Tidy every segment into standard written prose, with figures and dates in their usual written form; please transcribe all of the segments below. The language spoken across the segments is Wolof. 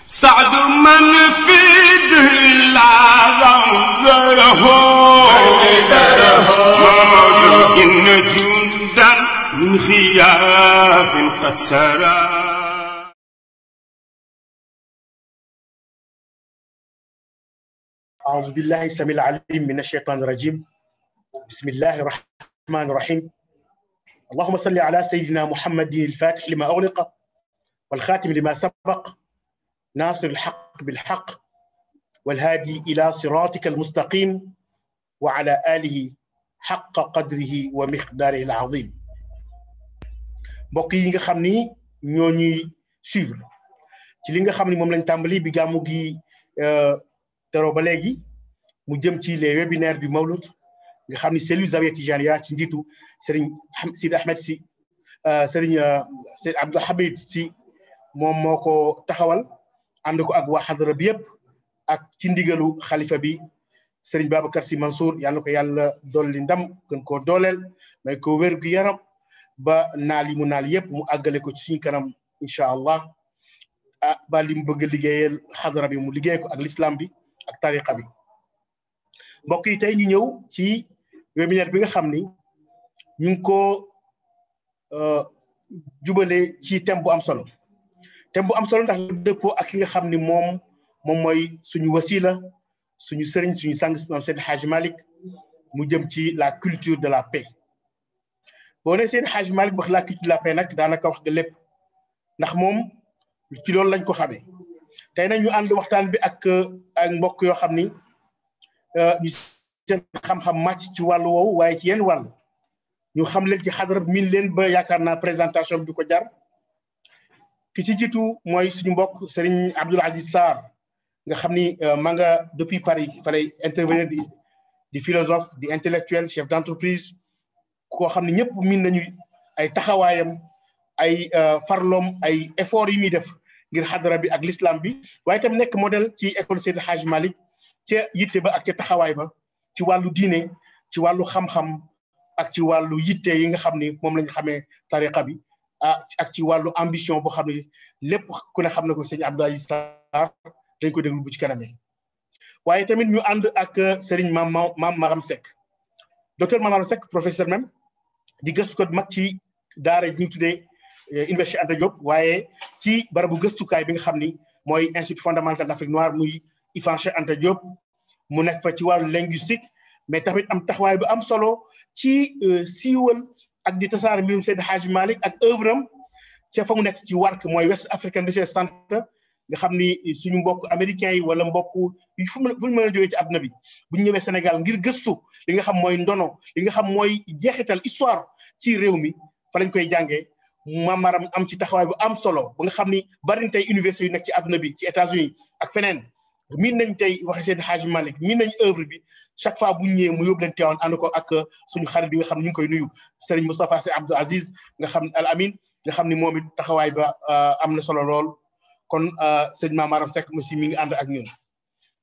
سعد من في دهلا زره إن جندا من خياف قد سرى. أعوذ بالله السميع العليم من الشيطان الرجيم. بسم الله الرحمن الرحيم. اللهم صل على سيدنا محمد الفاتح لما أغلق والخاتم لما سبق ناصر الحق بالحق والهادي إلى صراطك المستقيم وعلى آله حق قدره ومقداره العظيم. mbokk yi nga xam ni ñoo ñuy suivre ci li nga xam ni moom lañ tàmbali bi gàmmu gi teroo ba léegi mu jëm ci les webinaires du Mawlud nga xam ni cellule Zawiya Tijaniya ci njiitu Serigne Sidi Ahmed si Serigne Seydi Abdou Hamid si moom moo ko taxawal ànd ko ak waa xadara bi yëpp ak ci ndigalu xalifa bi Serigne Babacar Sy Mansour yàlla ko yàlla dolli ndam gën koo dooleel may ko wér gu yaram ba naal yi mu naal yëpp mu àggale ko ci suñu kanam incha allah ba li mu bëgg a liggéeyal xadara bi mu liggéey ko ak l'islam bi ak tariqa bi. mbokk yi tey ñu ñëw ci webinaire bi nga xam ni ñu ngi ko jubale ci thème bu am solo ndax dëppoo ak ki nga xam ni moom mooy suñu wasila suñu sëriñ suñu sang maam Seydi Hadji Malick mu jëm ci la culture de la paix. boo nee Seydi Hadji Malick wax la culture de la paix nag daanaka wax nga lépp ndax moom ci loolu lañ ko xamee tey nag ñu ànd waxtaan bi ak mbokk yoo xam ni ñu seen xam-xam màcc ci wàllu woowu waaye ci yenn wàll ñu xam leen ci xadara min leen ba yaakaar naa présentation bi du ko jar ki ci jiitu mooy suñu mbokk Serigne Abdoul Aziz Sarr nga xam ni ma nga depuis Paris fa lay intervenir di philosophe di intellectuel chef d'entreprise koo xam ne ñëpp min nañu ay taxawaayam ay farloom ay effort yi muy def ngir xadara bi ak l'islam bi waaye tam nekk modèle ci école Seydi Hadji Malick ca yitte ba ak ca taxawaay ba ci wàllu diine ci wàllu xam-xam ak ci wàllu yitte yi nga xam ni moom lañ xamee tariqa bi ak ci wàllu ambition boo xam ne lépp ku ne xam na ko sëñ Abdou Aziz Sarr dañ ko déglu bu ci kanamee. waaye tamit ñu ànd ak Serigne Mame Maram Seck docteur Mame Maram Seck professeur même di gëstu ko mag ci daara ñu tuddee Université Anta Diop waaye ci barabu gëstukaay bi nga xam ni mooy Institut fondamental d'Afrique noire muy IFAN Cheikh Anta Diop mu nekk fa ci wàllu linguistique mais tamit am taxawaay bu am solo ci siiwal ak di tasaare mbirum Seydi Hadji Malick ak œuvre am ca fa mu nekk ci WARC mooy West African Research Center nga xam ni suñu mbokk américains yi wala mbokk fu ñu mën a jógee ci àdduna bi bu ñu ñëwee Sénégal ngir gëstu li nga xam mooy ndono li nga xam mooy jeexital histoire ci réew mi fa lañ koy jàngee Mamaram am ci taxawaay bu am solo ba nga xam ni bari na tey université yu nekk ci àdduna bi ci États-Unis ak feneen miin nañ tey waxe Seydi Hadji Malick miin nañ œuvre bi chaque fois bu ñu ñëwee mu yóbbu leen teewoon ànd ko ak suñu xarit bi nga xam ne ñu ngi koy nuyu Serigne Moustapha Sy Abdou Aziz nga xam Al Amin nga xam ni moom it taxawaay ba am na solo lool kon sëñ Mame Maram Seck aussi mi ngi ànd ak ñun.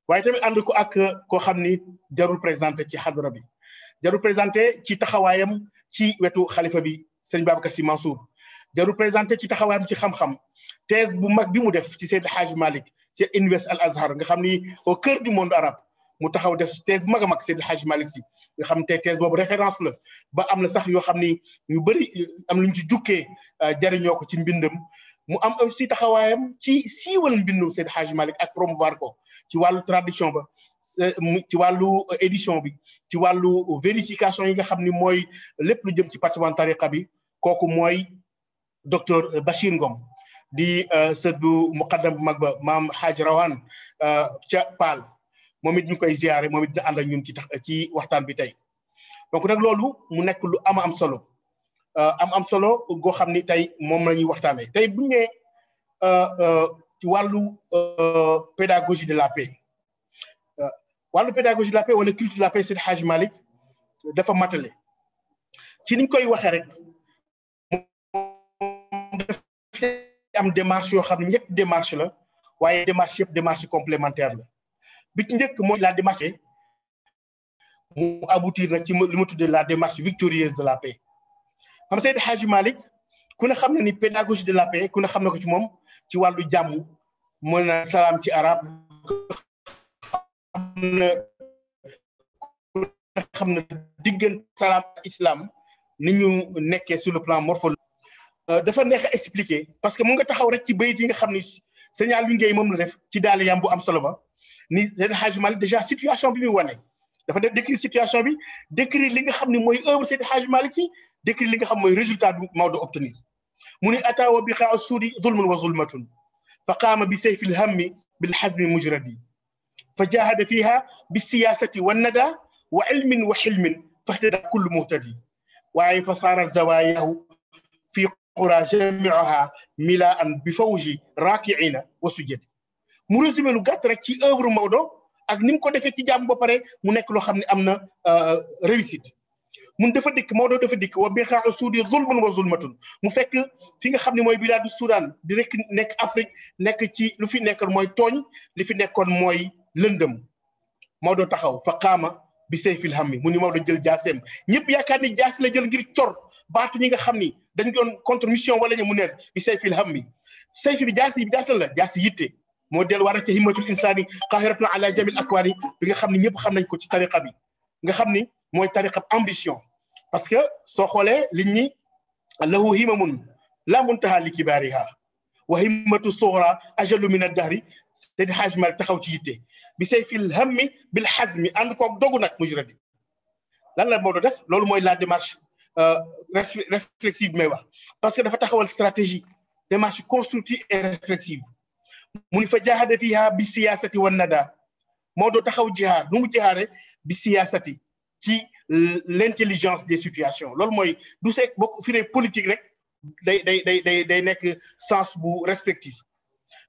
waaye tamit ànd ko ak koo xam ni jarul présenté ci xadra bi jarul présenté ci taxawaayam ci wetu xalifa bi Serigne Babacar Sy Mansour jarul présenté ci taxawaayam ci xam-xam thèse bu mag bi mu def ci Seydi Hadji Malick ci Université Al Azhar nga xam ni au cœur du monde arabe mu taxaw def thèse bu mag a mag Seydi Hadji Malick Sy nga xam te thèse boobu référence la ba am na sax yoo xam ni ñu bëri am luñ ci jukkee jariñoo ko ci mbindam mu am aussi taxawaayam ci siiwal mbindu Seydi Hadji Malick ak promouvoir ko ci wàllu traduction ba ci wàllu édition bi ci wàllu vérification yi nga xam ni mooy lépp lu jëm ci patrimoine tariqa bi kooku mooy docteur Bachir Ngom di sët bu muqaddam bu mag ba maam Hadj Rawane ca Paal moom it ñu koy ziare moom it dina ànd ak ñun ci waxtaan bi tey donc nag loolu mu nekk lu am solo am solo goo xam ni tey moom la ñuy waxtaanee tey bu ñu nee ci wàllu pédagogie de la paix wàllu pédagogie de la paix wala culture de la paix Seydi Hadji Malick dafa matale ci niñ koy waxee rek am démarche yoo xam ne ñett démarche la waaye démarche yëpp démarche complémentaire la bi ci njëkk mooy la démarche mu aboutir nag ci li ma tuddee la démarche victorieuse de la paix xam Seydi Hadji Malick ku ne xam na ni pédagogie de la paix ku ne xam na ko ci moom ci wàllu jàmm mën na salaam ci arab xam na diggante salaam ak islam ni ñu nekkee sur le plan morphologique dafa neex a expliquer parce que mu nga taxaw rek ci bayit yi nga xam ni sëñ Aliou Ngueye moom la def ci daal yam bu am solo ba ni Seydi Hadji Malick déjà situation bi muy wane dafa def décrire situation bi décrire li nga xam ne mooy œuvre Seydi Hadji Malick si décrire li nga xam mooy résultat bi Maodo obtenir mu ni ataawa bi xaa suudi zulmun wa zulmatun fa qaama bi sayfi lhammi bilxazmi mujradi fa jahada fiha bisiyasati wannada wa ilmin wa xilmin fahtada kullu muhtadi waaye fa saarat zawaayahu fi qura jamiuha milaan bi fawji raakiina wa sujjadi mu résumé lu gàtt rek ci œuvre Maodo ak ni mu ko defee ci jàmm ba pare mu nekk loo xam ne am na réussite mun dafa dikk Maodo dafa dikk wa biqaa suudi zulmun wa zulmatun mu fekk fi nga xam ne mooy bilaadu Soudan di rek nekk Afrique nekk ci lu fi nekkoon mooy tooñ li fi nekkoon mooy lëndëm Maodo taxaw fa qaama bi sayfil hammi mu ni Maodo jël jaaseem ñëpp yaakaar ni jaasi la jël ngir cor baatu ñi nga xam ni dañ doon contre mission wala ñu mu ne bi sayfil hammi sayfi bi jaasi la jaasi yitte moo del war a ca himmatul insani qahiratun ala jamil akwaani bi nga xam ne ñëpp xam nañ ko ci tariqa bi nga xam ni mooy tariqa ambition parce que soo xoolee liñ ñi lahu himamun la muntaha li kibaariha wa himmatu sughra ajallu min ad-dahri Seydi Hadji Malick taxaw ci yitte bi sayfil hammi bil hazmi ànd koog dogu nag mujradi lan la Maodo def loolu mooy la démarche réflexive bi may wax parce que dafa taxawal stratégie démarche constructive et réflexive mu ni fa jaahada fiha bi siyaasati wan nada Maodo taxaw jihaar nu mu jihaare bi siyaasati ci l'intelligence des situations loolu mooy du seeg boo ko firee politique rek day nekk sens bu restrictif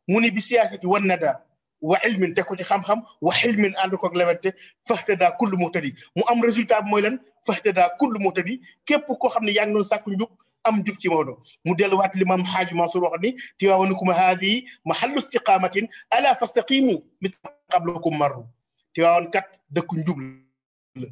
mu ni bi siyaasati wan nada wa ilmin teg ko ci xam-xam wa xilmin ànd ko ak lewette fahtada kullu muhtadi mu am résultat bi mooy lan fahtada kullu muhtadi képp koo xam ne yaa ngi doon sàkku njub am njub ci Maodo mu delluwaat li maam Xaaji Mansour wax ni tiwaawanukum haadihi mahallu istiqaamatin ala fastaqimu min qablakum marru tiwaawan kat dëkku njub la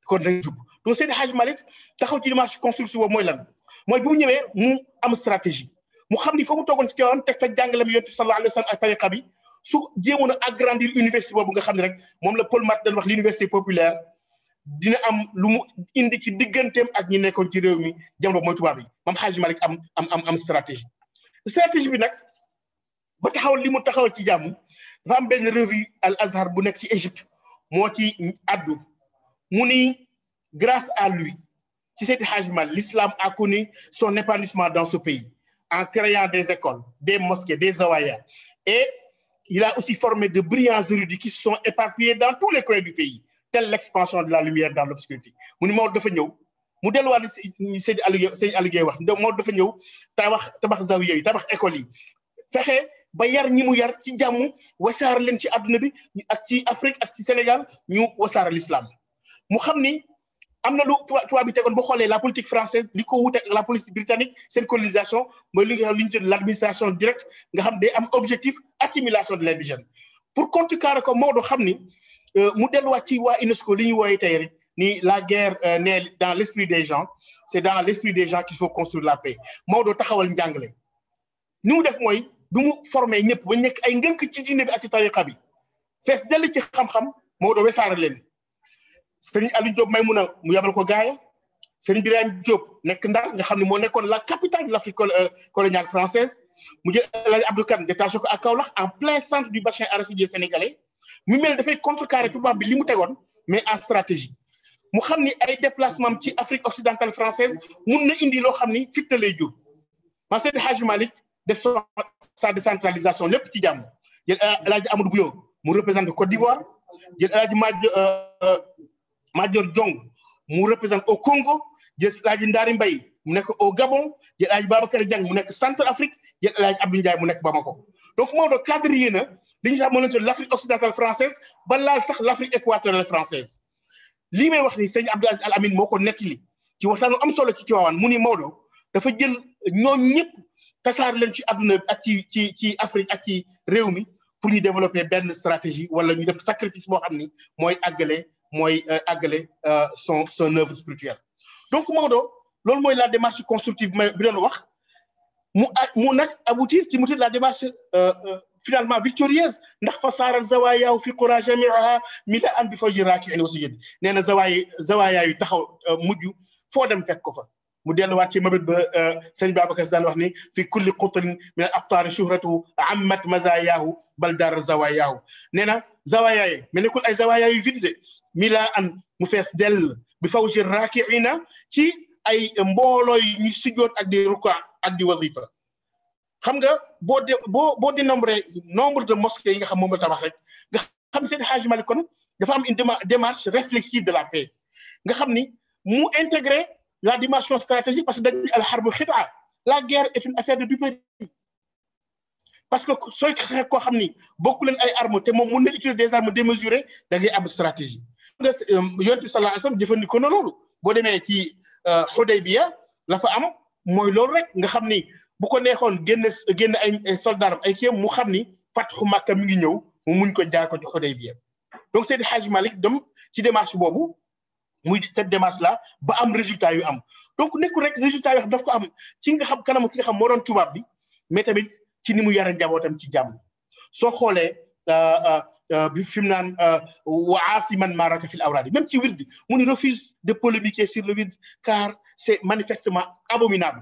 kon dañ jub donc Seydi Hadji Malick taxaw ci démarche construction boobu mooy lan mooy bi mu ñëwee mu am stratégie mu xam ni foo mu toogoon ci tiwaawan teg fa jàngale mi yonent bi sallallahu alayhi wa sallam ak tariqa bi su jéemoon a agrandir université boobu nga xam ne rek moom la Paul Marty dañ wax l'université populaire dina am lu mu indi ci digganteem ak ñi nekkoon ci réew mi jamono mooy tubaab yi maam Hadji Malick am stratégie bi nag ba taxawal li mu taxawal ci jàmm dafa am benn revue Al Azhar bu nekk ci Égypte moo ci addu mu ni grâce à lui ci Seydi Hadji Malick l'islam a connu son épanouissement dans ce pays en créant des écoles des mosquées des zawaya et il a aussi formé de brillants érudits qui se sont éparpillés dans tous les coins du pays telle l'expansion de la lumière dans l'obscurité mu ni Maodo dafa ñëw mu delluwaat ni Seydi Aliou Gueye wax Maodo dafa ñëw tabax zawiya yi tabax école yi fexe ba yar ñi mu yar ci jàmm wasaare leen ci àdduna bi ak ci Afrique ak ci Sénégal ñu wasaare l'islam mu xam ni am na lu tubaab bi tegoon boo xoolee la politique française li ko wute la politique britannique seen colonisation mooy li nga xam li ñu tudd l'administration directe nga xam day am objectif assimilation de l'indigène pour contrecarrer ko Maodo xam ni mu delluwaat ci waa UNESCO li ñu wooyee tey rek ni la guerre naît dans l'esprit des gens c'est dans l'esprit des gens qu'il faut construire la paix Maodo taxawal njàngale ni mu def mooy du mu formé ñëpp ba nekk ay ngënk ci diine bi ak ci tariqa bi fees dell ci xam-xam Maodo wesaare leen Serigne Aliou Diop Maïmouna mu yabal ko gaaya Serigne Birahim Diop nekk Ndar nga xam ne moo nekkoon la capitale de l'Afrique coloniale française mu jël El Hadj Abdou Kane détaché ko à Kaolack en plein centre du bassin arachidier sénégalais mu mel dafay contrecarrer tubaab bi li mu tegoon mais en stratégie mu xam ni ay déplacement ci Afrique occidentale française mun na indi loo xam ni fitna lay jur ma Seydi Hadji Malick def sa décentralisation lépp ci jàmm jël El Hadj Amadou Bouyo mu représente Côte d'Ivoire jël El Hadj Madior Diong mu représente au Congo jël El Hadj Ndari Mbaye mu nekk au Gabon jël El Hadj Babacar Dieng mu nekk Centrafrique jël El Hadj Abdou Ndiaye mu nekk Bamako donc Maodo quadrillé na li ñu sax moo leen l'Afrique occidentale française ba laal sax l'Afrique équatoriale française lii may wax ni sëñ Abdou Aziz Al Amine moo ko nettali ci waxtaanu am solo ci Tiwaawan mu ni Maodo dafa jël ñooñ ñëpp tasaar leen ci adduna bi ak ci Afrique ak ci réew mi pour ñu développer benn stratégie wala ñu def sacrifice boo xam ni mooy àggale son œuvre spirituelle donc Maodo loolu mooy la démarche constructive bi doon wax mu nag aboutir ci mu tudd la démarche finalement victorieuse ndax fa saaral zawaayahu fi qura jamiaha milaan bi fawji raakiin wa sujud nee na zawaayaa yu taxaw mujj foo dem fekk ko fa mu delluwaat ci mabit ba sëñ Babacar daan wax ni fi kulli qutrin min al aqtaari shuhratu ammat mazaayahu bal daar zawaayahu nee na zawaayaa yi mais nekkul ay zawaayaa yu vide de milaan mu fees dell bi fawji raakiina ci ay mbooloo yi ñu sujjoot ak di ruka ak di wazifa xam nga boo dénombré nombre de mosquées yi nga xam moom la tabax rek nga xam Seydi Hadji Malick kon dafa am une démarche réflexive de la paix nga xam ni mu intégrer la dimension stratégique parce que dañuy al harbu xita la guerre est une affaire de duperie parce que sooy xeex koo xam ni bokku leen ay armes te moom mën na utiliser des armes démesurées da ngay am stratégie nga yonent bi sallallahu alayhi wasallam jëfandikoo na loolu boo demee ci Hudaybiya la fa am mooy loolu rek nga xam ni bu ko neexoon génn ay soldats ay kii mu xam ni fatxu Makka mi ngi ñëw mu muñ ko jaar ko ci Hudaybiya donc Seydi Hadji Malick dem ci démarche boobu muy cette démarche là ba am résultat yu am donc nekkul rek résultat yoo xam daf ko am ci nga xam kanam ki nga xam moo doon tubaab bi mais tamit ci ni mu yara njabootam ci jàmm soo xoolee bi fi mu naan wa aasiman maaraka fil awraadi même ci wird mu ni refuse de polémiquer sur le wird car c'est manifestement abominable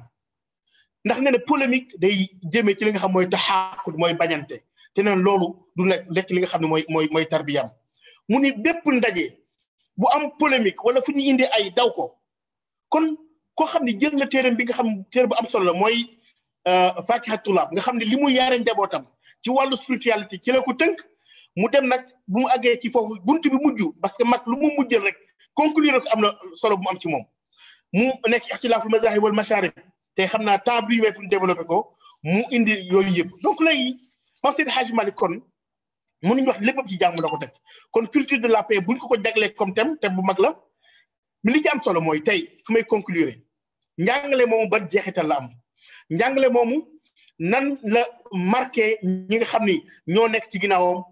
ndax nee na polémique day jëmee ci li nga xam mooy taxaaqud mooy bañante te neen loolu du lekk li nga xam ne mooy tarbiyam mu ni bépp ndaje bu am polémique wala fu ñu indi ay daw ko kon koo xam ne jël na téeram bi nga xam téere bu am solo la mooy Fakihat Tullaab nga xam ne li mu yaare njabootam ci wàllu spiritualité ci la ko tënk mu dem nag bu mu àggee ci foofu buntu bi mujj parce que mag lu mu mujjal rek conclure ko am na solo bu mu am ci moom mu nekk ixtilaaful mazahib wal masharib te xam naa temps bi ñu pour développer ko mu indi yooyu yëpp donc léegi Maam Seydi Hadji Malick kon mënuñu wax léppam ci jàmm la ko teg kon culture de la paix buñ ko jaglee comme thème bu mag la mais li ci am solo mooy tey fu may conclure njàngale moomu ban jeexital la am njàngale moomu nan la marqué ñi nga xam ni ñoo nekk ci ginnaawam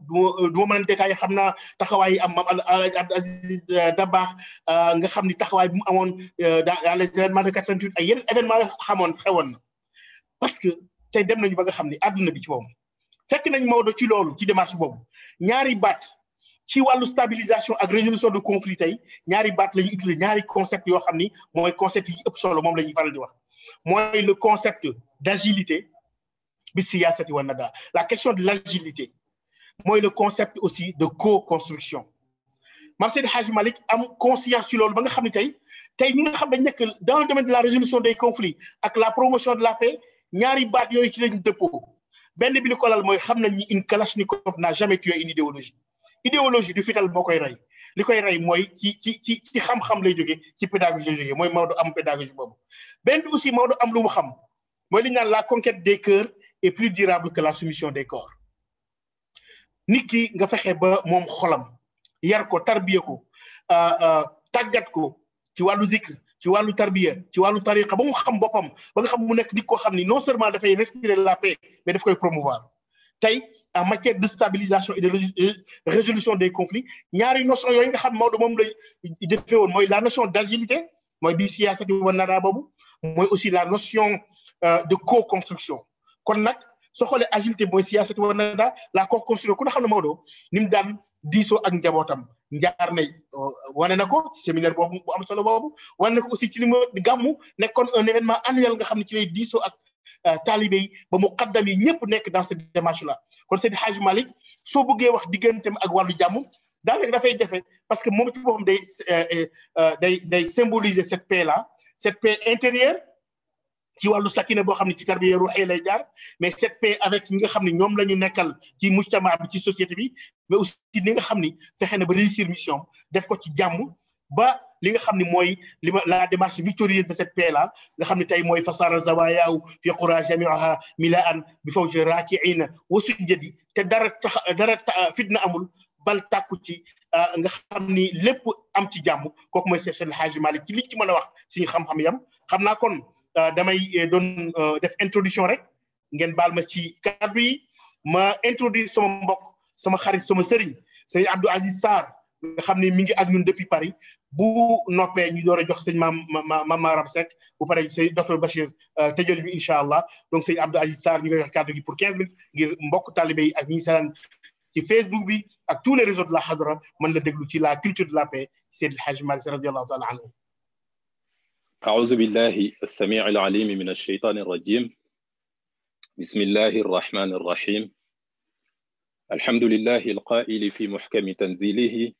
du ma mën a détaillé xam naa taxawaay yi am maam Abdou Aziz Dabakh nga xam ni taxawaay bu mu amoon dans les événements de 88 ay yeneen événements yoo xewoon na parce que tey dem nañu ba nga xam ni àdduna bi ci boobu fekk nañ Maodo ci loolu ci démarche boobu ñaari baat ci wàllu stabilisation ak résolution de conflit tey ñaari baat la ñuy utiliser ñaari concept yoo xam ni mooy concept yi ëpp solo moom la ñuy faral di wax mooy le concept d'agilité bi siyaasati wa nada la question de l'agilité mooy le concept aussi de co-construction Maam Seydi Hadji Malick am conscience ci loolu ba nga xam ne tey ñi nga xam dañ nekk dans le domaine de la résolution des conflits ak la promotion de la paix ñaari baat yooyu ci lañ dëppoo benn bi li ko lal mooy xam nañ ni une Kalachnikov n'a jamais tué une idéologie du fital moo koy rey li koy rey mooy ci xam-xam lay jógee ci pédagogie lay jógee mooy Maodo am pédagogie boobu benn bi aussi Maodo am lu mu xam mooy li ñu naan la conquête des cœurs est plus durable que la soumission des corps nit ki nga fexe ba moom xolam yar ko tarbiya ko tàggat ko ci wàllu zikr ci wàllu tarbiya ci wàllu tariqa ba mu xam boppam ba nga xam mu nekk nit koo xam ni non seulement dafay respirer la paix mais daf koy promouvoir tey en matière de stabilisation et de résolution des conflits ñaari notion yooyu nga xam Maodo moom lay defee woon mooy la notion d'agilité mooy bi siyaasati wa nada boobu mooy aussi la notion de co-construction kon nag soo xoolee agilité mooy siyaasati wa nada la co-construction ku ne xam ne Maodo ni mu daan diisoo ak njabootam njaar nay wane na ko ci séminaire boobu bu am solo boobu wane na ko aussi ci li ma gàmmu nekkoon un événement annuel nga xam ne ci lay diisoo ak taalibe yi ba mu xaddam yi ñëpp nekk dans cette démarche là kon Seydi Hadji Malick soo bëggee wax digganteem ak wàllu jàmm daanaka dafay jafe parce que moom ci boppam day symboliser cette paix là cette paix intérieure ci wàllu sakina boo xam ne ci tarbiya ruuxee lay jaar mais cette paix avec ñi nga xam ne ñoom la ñu nekkal ci mujtama bi ci société bi mais aussi li nga xam ni fexe na ba réussir mission def ko ci jàmm ba li nga xam ne mooy la démarche victorieuse de cette paix là nga xam ne tey mooy fasara zawayaaw fi qura jamiaha milaan bi fawji raakiina wa sujjadi te dara fitna amul bal tàkku ci nga xam ni lépp am ci jàmm kooku mooy Cheikh El Hadji Malick ci li ci mën a wax suñu xam-xam yam xam naa kon damay doon def introduction rek ngeen baal ma ci kàddu yi ma introduire sama mbokk sama xarit sama sëriñ sëriñ Abdou Aziz Sarr nga xam ne mi ngi ak ñun depuis Paris bu noppee ñu door a jox sëñ maam Maram Seck bu paree sëñ docteur Bachir tëjal ñu incha allah donc sëñ Abdou Aziz Sarr ñu koy wax kàddu gi pour 15 minutes ngir mbokk talibé yi ak ñi saraan ci Facebook bi ak tous les réseaux de la Hadra mën la déglu ci la culture de la paix Seydi El Hadji Malick Sy radiyallahu taala anhu. أعوذ بالله السميع العليم من الشيطان الرجيم بسم الله الرحمن الرحيم الحمد لله القائل في محكم تنزيله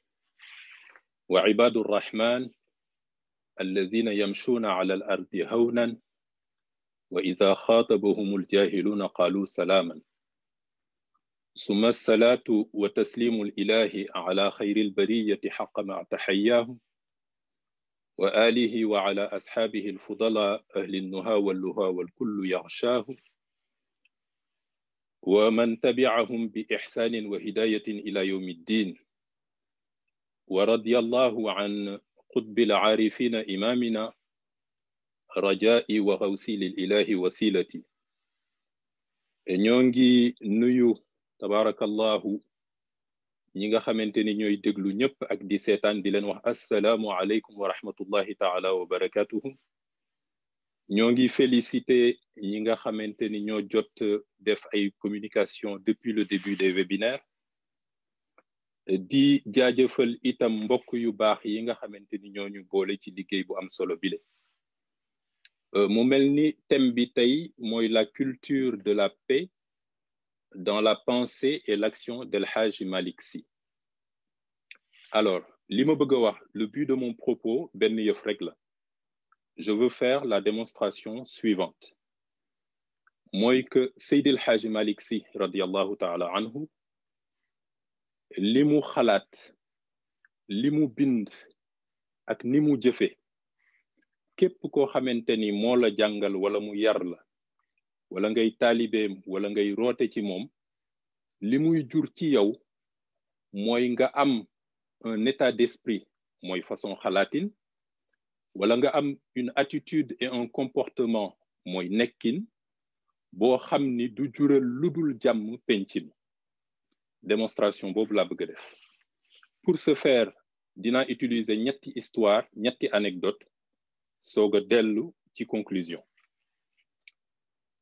وعباد الرحمن الذين يمشون على الأرض هونا وإذا خاطبهم الجاهلون قالوا سلاما ثم الصلاة وتسليم الإله على خير البرية حق مع تحياه وآله وعلى أصحابه الفضلاء أهل النهى واللهى والكل يغشاه ومن تبعهم بإحسان وهداية إلى يوم الدين ورضي الله عن قطب العارفين إمامنا رجائي وغوصي للإله وسيلتي نيونغي نيو تبارك الله ñi nga xamanteni ñoy déglu ñëpp ak di sétane di leen wax assalamu alaykum wa rahmatullahi ta'ala wa barakatuh ñoo ngi féliciter ñi nga xamanteni ñoo jot def ay communication depuis le début des webinaires di jaajeufal itam mbokk yu baax yi nga xamanteni ñoo ñu boole ci liggéey bu am solo bile mu melni thème bi tay moy la culture de la paix dans la pensée et l'action d'El Hadji Malick Sy. Alors, li ma bëgg wax, le but de mon propos, ben yëf rek la. Je veux faire la démonstration suivante. Mooy que Seydi El Hadji Malick Sy, radiyallahu ta'ala anhu, li mu xalaat, li mu bind, ak ni mu jëfe, képp koo xamante ni moo la jàngal wala mu yar la, wala ngay taalibeem wala ngay roote ci moom li muy jur ci yow mooy nga am un état d'esprit mooy façon xalaatin wala nga am une attitude et un comportement mooy nekkin boo xam ni du jural ludul jàmm penc mi démonstration boobu laa bëgg a def pour ce faire dinaa utiliser ñetti histoire ñetti anecdote soog a dellu ci conclusion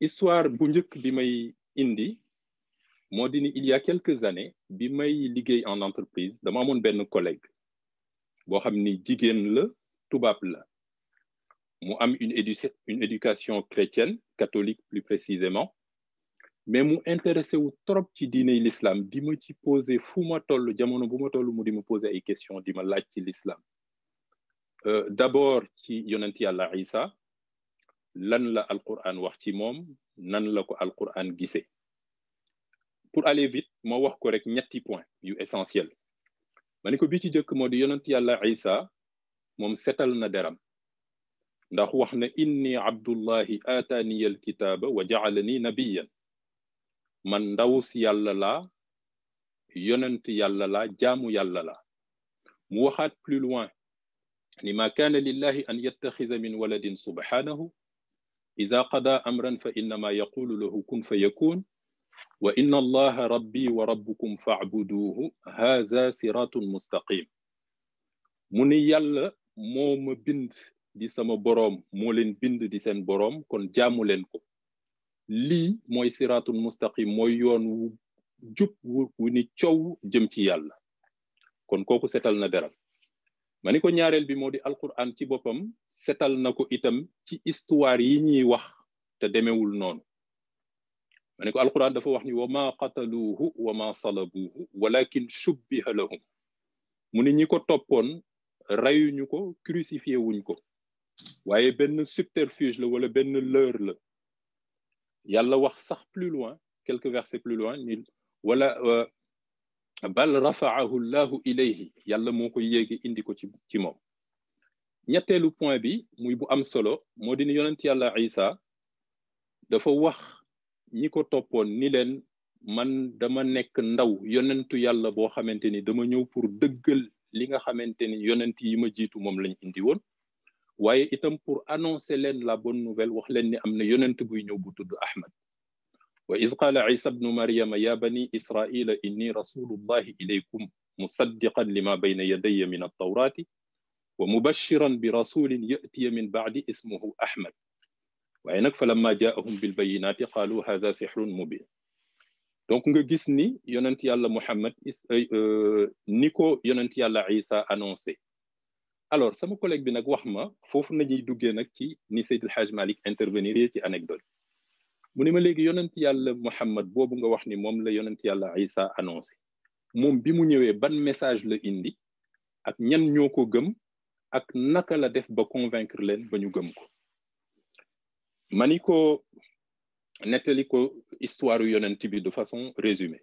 histoire bu njëkk bi may indi moo di ni il y a quelques années bi may liggéey en entreprise dama amoon benn collègue boo xam ni jigéen la tubaab la mu am une éducation chrétienne catholique plus précisément mais mu intéressé wu trop ci diine l'islam di ma ci poser fu ma toll jamono bu ma toll mu di ma poser ay questions di ma laaj ci l'islam d'abord ci yonent yàlla Isa lan la alquran wax ci moom nan la ko alquran gisee pour aller vite ma wax ko rek ñetti point yu essentiel ma ni ko bi ci jëkk moo di yonent yàlla Isa moom setal na deram ndax wax na inni abdullahi atani alkitaba wa ja'alani nabiyyan man ndaw si yàlla la yonent yàlla la jaamu yàlla la mu waxaat plus loin ni ma kana lillahi an yattakhidha min waladin subhanahu إذا قضى أمرا فإنما يقول له كن فيكون وإن الله ربي وربكم فاعبدوه هذا صراط مستقيم من يالا موم بند دي سما بروم مولين بند دي سن بروم كون جامو لين كو لي موي صراط مستقيم موي يون جوب وني تيو جيم تي يالا كون كوكو سيتال نا ديرال maniko ñaarel bi modi alquran ci bopam setal nako itam ci histoire yi ñi wax te demewul non maniko alquran dafa wax ni wama qataluhu wama salabuhu walakin shubbiha lahum muni ñi ko topone rayuñu ko crucifié wuñ ko waye ben subterfuge la wala ben leurre la yàlla wax sax plus loin quelques versets plus loin ni wala bal rafa'ahu Allahu ilayhi yàlla moko yéegi indi ko ci mom ñettelu point bi muy bu am solo modi ni yonent yàlla Isa dafa wax ñi ko toppoon ni len man dama nek ndaw yonentu yàlla bo xamanteni dama ñëw pour dëggal li nga xamanteni yonent yi ma jitu mom lañ indi won waye itam pour annoncer len la bonne nouvelle wax len ni amna yonent buy ñëw bu tuddu Ahmad وإذ قال عيسى ابن مريم يا بني إسرائيل إني رسول الله إليكم مصدقا لما بين يدي من التوراة wa mubashiran bi rasulin ya'tiya min ba'di ismuhu Ahmad waaye nag falamma jaahum bil bayyinati qalu hadha sihrun mubin donc nga gis ni yonent yàlla Muhammad ni ko yonent yàlla Isa annoncé alors sama collègue bi nag wax ma foofu nañuy duggee nag ci ni Seydil Hadj Malick intervenir ci anecdote mu ne ma léegi yonent yàlla Muhammad boobu nga wax ni moom la yonent yàlla Isa annoncé moom bi mu ñëwee ban message la indi ak ñan ñoo ko gëm ak naka la def ba convaincre leen ba ñu gëm ko ma ni ko nettali ko histoire yonent bi de façon résumée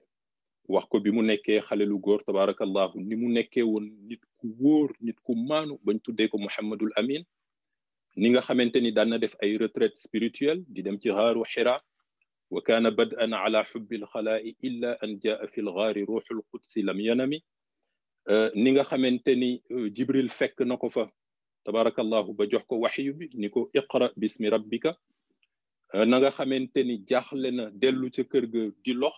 wax ko bi mu nekkee xale lu góor tabarakallahu ni mu nekkee woon nit ku wóor nit ku maanu bañ tuddee ko Muhammadul Amin ni nga xamante ni daan na def ay retraite spirituelle di dem ci xaaru Hira wa kaana bad'an ala hubbil xalaa'i illa an jaa fi lgaari ruuxul qudsi lam yanami ni nga xamante ni Jibril fekk na ko fa tabarakallahu ba jox ko waxyu bi ni ko iqra bismi rabbika na nga xamante ni jaaxle na dellu ca kër ga di lox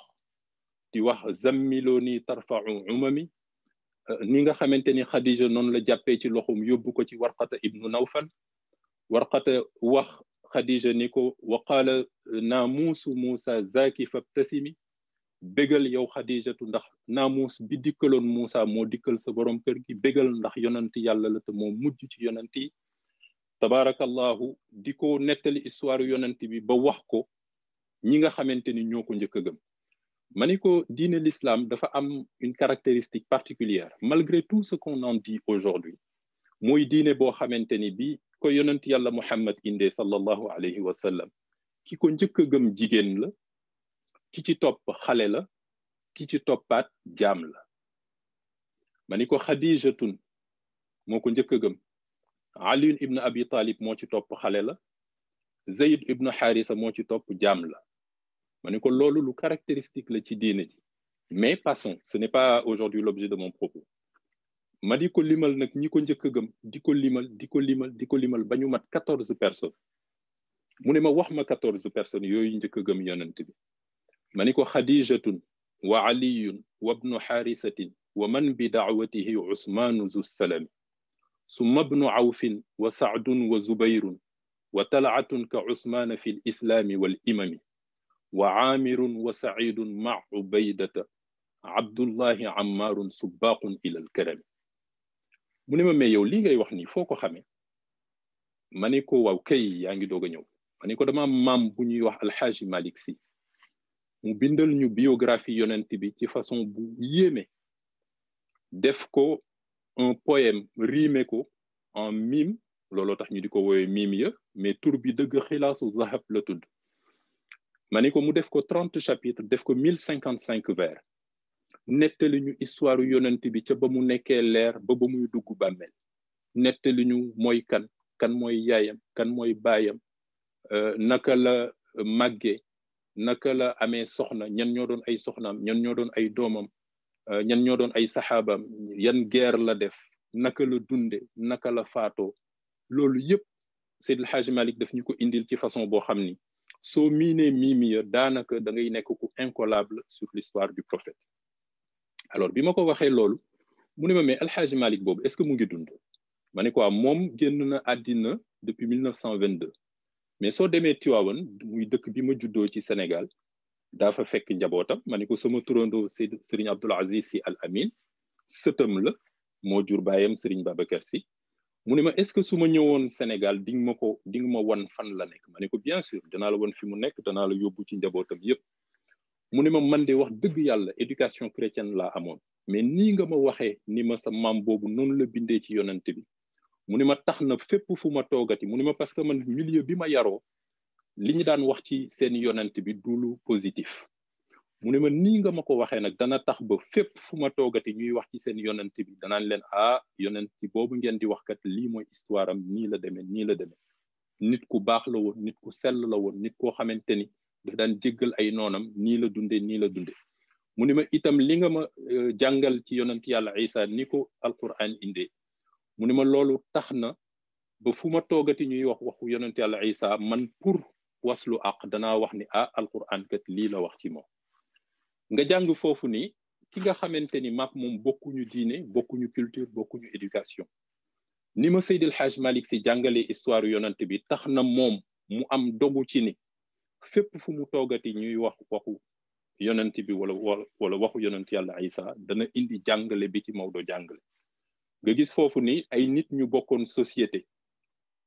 di wax zammiloni tarfa'u umami ni nga xamante ni Khadija noonu la jàppee ci loxum yóbbu ko ci Warqata ibnu Nawfal Warqata wax Khadija ni ko wa qaala naamuusu Muusa zaaki fabtasimi bégal yow Khadijatu ndax naamuus bi dikkaloon Muusa moo dikkal sa borom kër gi bégal ndax yonent yàlla la te moo mujj ci yonent yi tabarakallahu di ko nettali histoire yonent bi ba wax ko ñi nga xamante ni ñoo ko njëkk a gëm ma ni ko diine l'islam dafa am une caractéristique particulière malgré tout ce qu'on en dit aujourd'hui mooy diine boo xamante ni bi ko yonent yàlla Muhammad indee sallallahu alayhi wa sallam ki ko njëkk a gëm jigéen la ki ci topp xale la ki ci toppaat jaam la ma ni ko Khadijatun moo ko njëkk a gëm Ali ibn Abi Talib moo ci topp xale la Zayd ibn Harisa moo ci topp jaam la ma ni ko loolu lu caractéristique la ci diine ji mais passons ce n'est pas aujourd'hui l'objet de mon propos ma di ko limal nag ñi ko njëkk a gëm di ko limal ba ñu mat 14 personnes mu ne ma wax ma 14 personnes yooyu njëkk a gëm yonent bi ma ni ko Khadijatun wa aliyun wa ibnu harisatin wa man bi da'watihi usmanu zu salami summa ibnu awfin wa sa'dun wa zubayrun wa tal'atun ka usmana fi l-islami wal imami wa aamirun wa sa'idun ma ubaydata abdullahi ammarun subbaqun ila al-karami mu ne ma mais yow lii ngay wax nii foo ko xamee ma ni ko waaw kay yaa ngi doog a ñëw ma ni ko dama maam bu ñuy wax alxaaji Malick Sy mu bindal ñu biographie yonent bi ci façon bu yéeme def ko un poème rimé ko en mime looloo tax ñu di ko woowee mime ya mais tur bi dëgg xilaasu zahab la tudd ma ni ko mu def ko 30 chapitres def ko 1055 vers nettali ñu histoire yonent bi ca ba mu nekkee leer ba muy dugg bàmmeel nettali ñu mooy kan mooy yaayam kan mooy baayam naka la màggee naka la amee soxna ñan ñoo doon ay soxnaam ñan ñoo doon ay doomam ñan ñoo doon ay saxaabaam yan guerre la def naka la dunde naka la faatoo loolu yëpp Seydil Hadji Malick daf ñu ko indil ci façon boo xam ni soo miinee miimiya daanaka da ngay nekk ku incollable sur l'histoire du prophète alors bi ma ko waxee loolu mu ne ma mais El Hadji Malick boobu est-ce que mu ngi dund ma ne ko moom génn na àddina depuis 1922 mais soo demee Tivaouane muy dëkk bi ma juddoo ci Sénégal daa fa fekk njabootam ma ne ko sama turandoo Serigne Abdoul Aziz Sy Al Amin sëtam la moo jur baayam Serigne Babacar Sy mu ne ma est-ce que su ma ñëwoon Sénégal di nga ma wan fan la nekk ma ne ko bien sûr danaa la wan fi mu nekk danaa la yóbbu ci njabootam yépp mu ne ma man de wax dëgg yàlla éducation chrétienne laa amoon mais nii nga ma waxee ni ma sa maam boobu noonu la bindee ci yonent bi mu ne ma tax na fépp fu ma toogati mu ne ma parce que man milieu bi ma yaroo li ñu daan wax ci seen yonent bi du lu positif mu ne ma nii nga ma ko waxee nag dana tax ba fépp fu ma toogati ñuy wax ci seen yonent bi danaan leen yonent boobu ngeen di wax kat lii mooy histoire am nii la demee nit ku baax la woon nit ku sell la woon nit koo xamante ni daf daan jéggal ay noonam nii la dunde mu ne ma itam li nga ma jàngal ci yonent yàlla Isa ni ko alquran indee mu ne ma loolu tax na ba fu ma toogati ñuy wax waxu yonent yàlla Isa man pour waslu àq danaa wax ni alquran kat lii la wax ci moom nga jàng foofu ni ki nga xamante ni maak moom bokkuñu diine bokkuñu culture bokkuñu éducation ni ma Seydil Hadj Malick Sy jàngale histoire yonent bi tax na moom mu am dogu ci ni fépp fu mu toogati ñuy wax waxu yonent bi wala waxu yonent yàlla Isa dana indi jàngale bi ci Maodo jàngale nga gis foofu ni ay nit ñu bokkoon société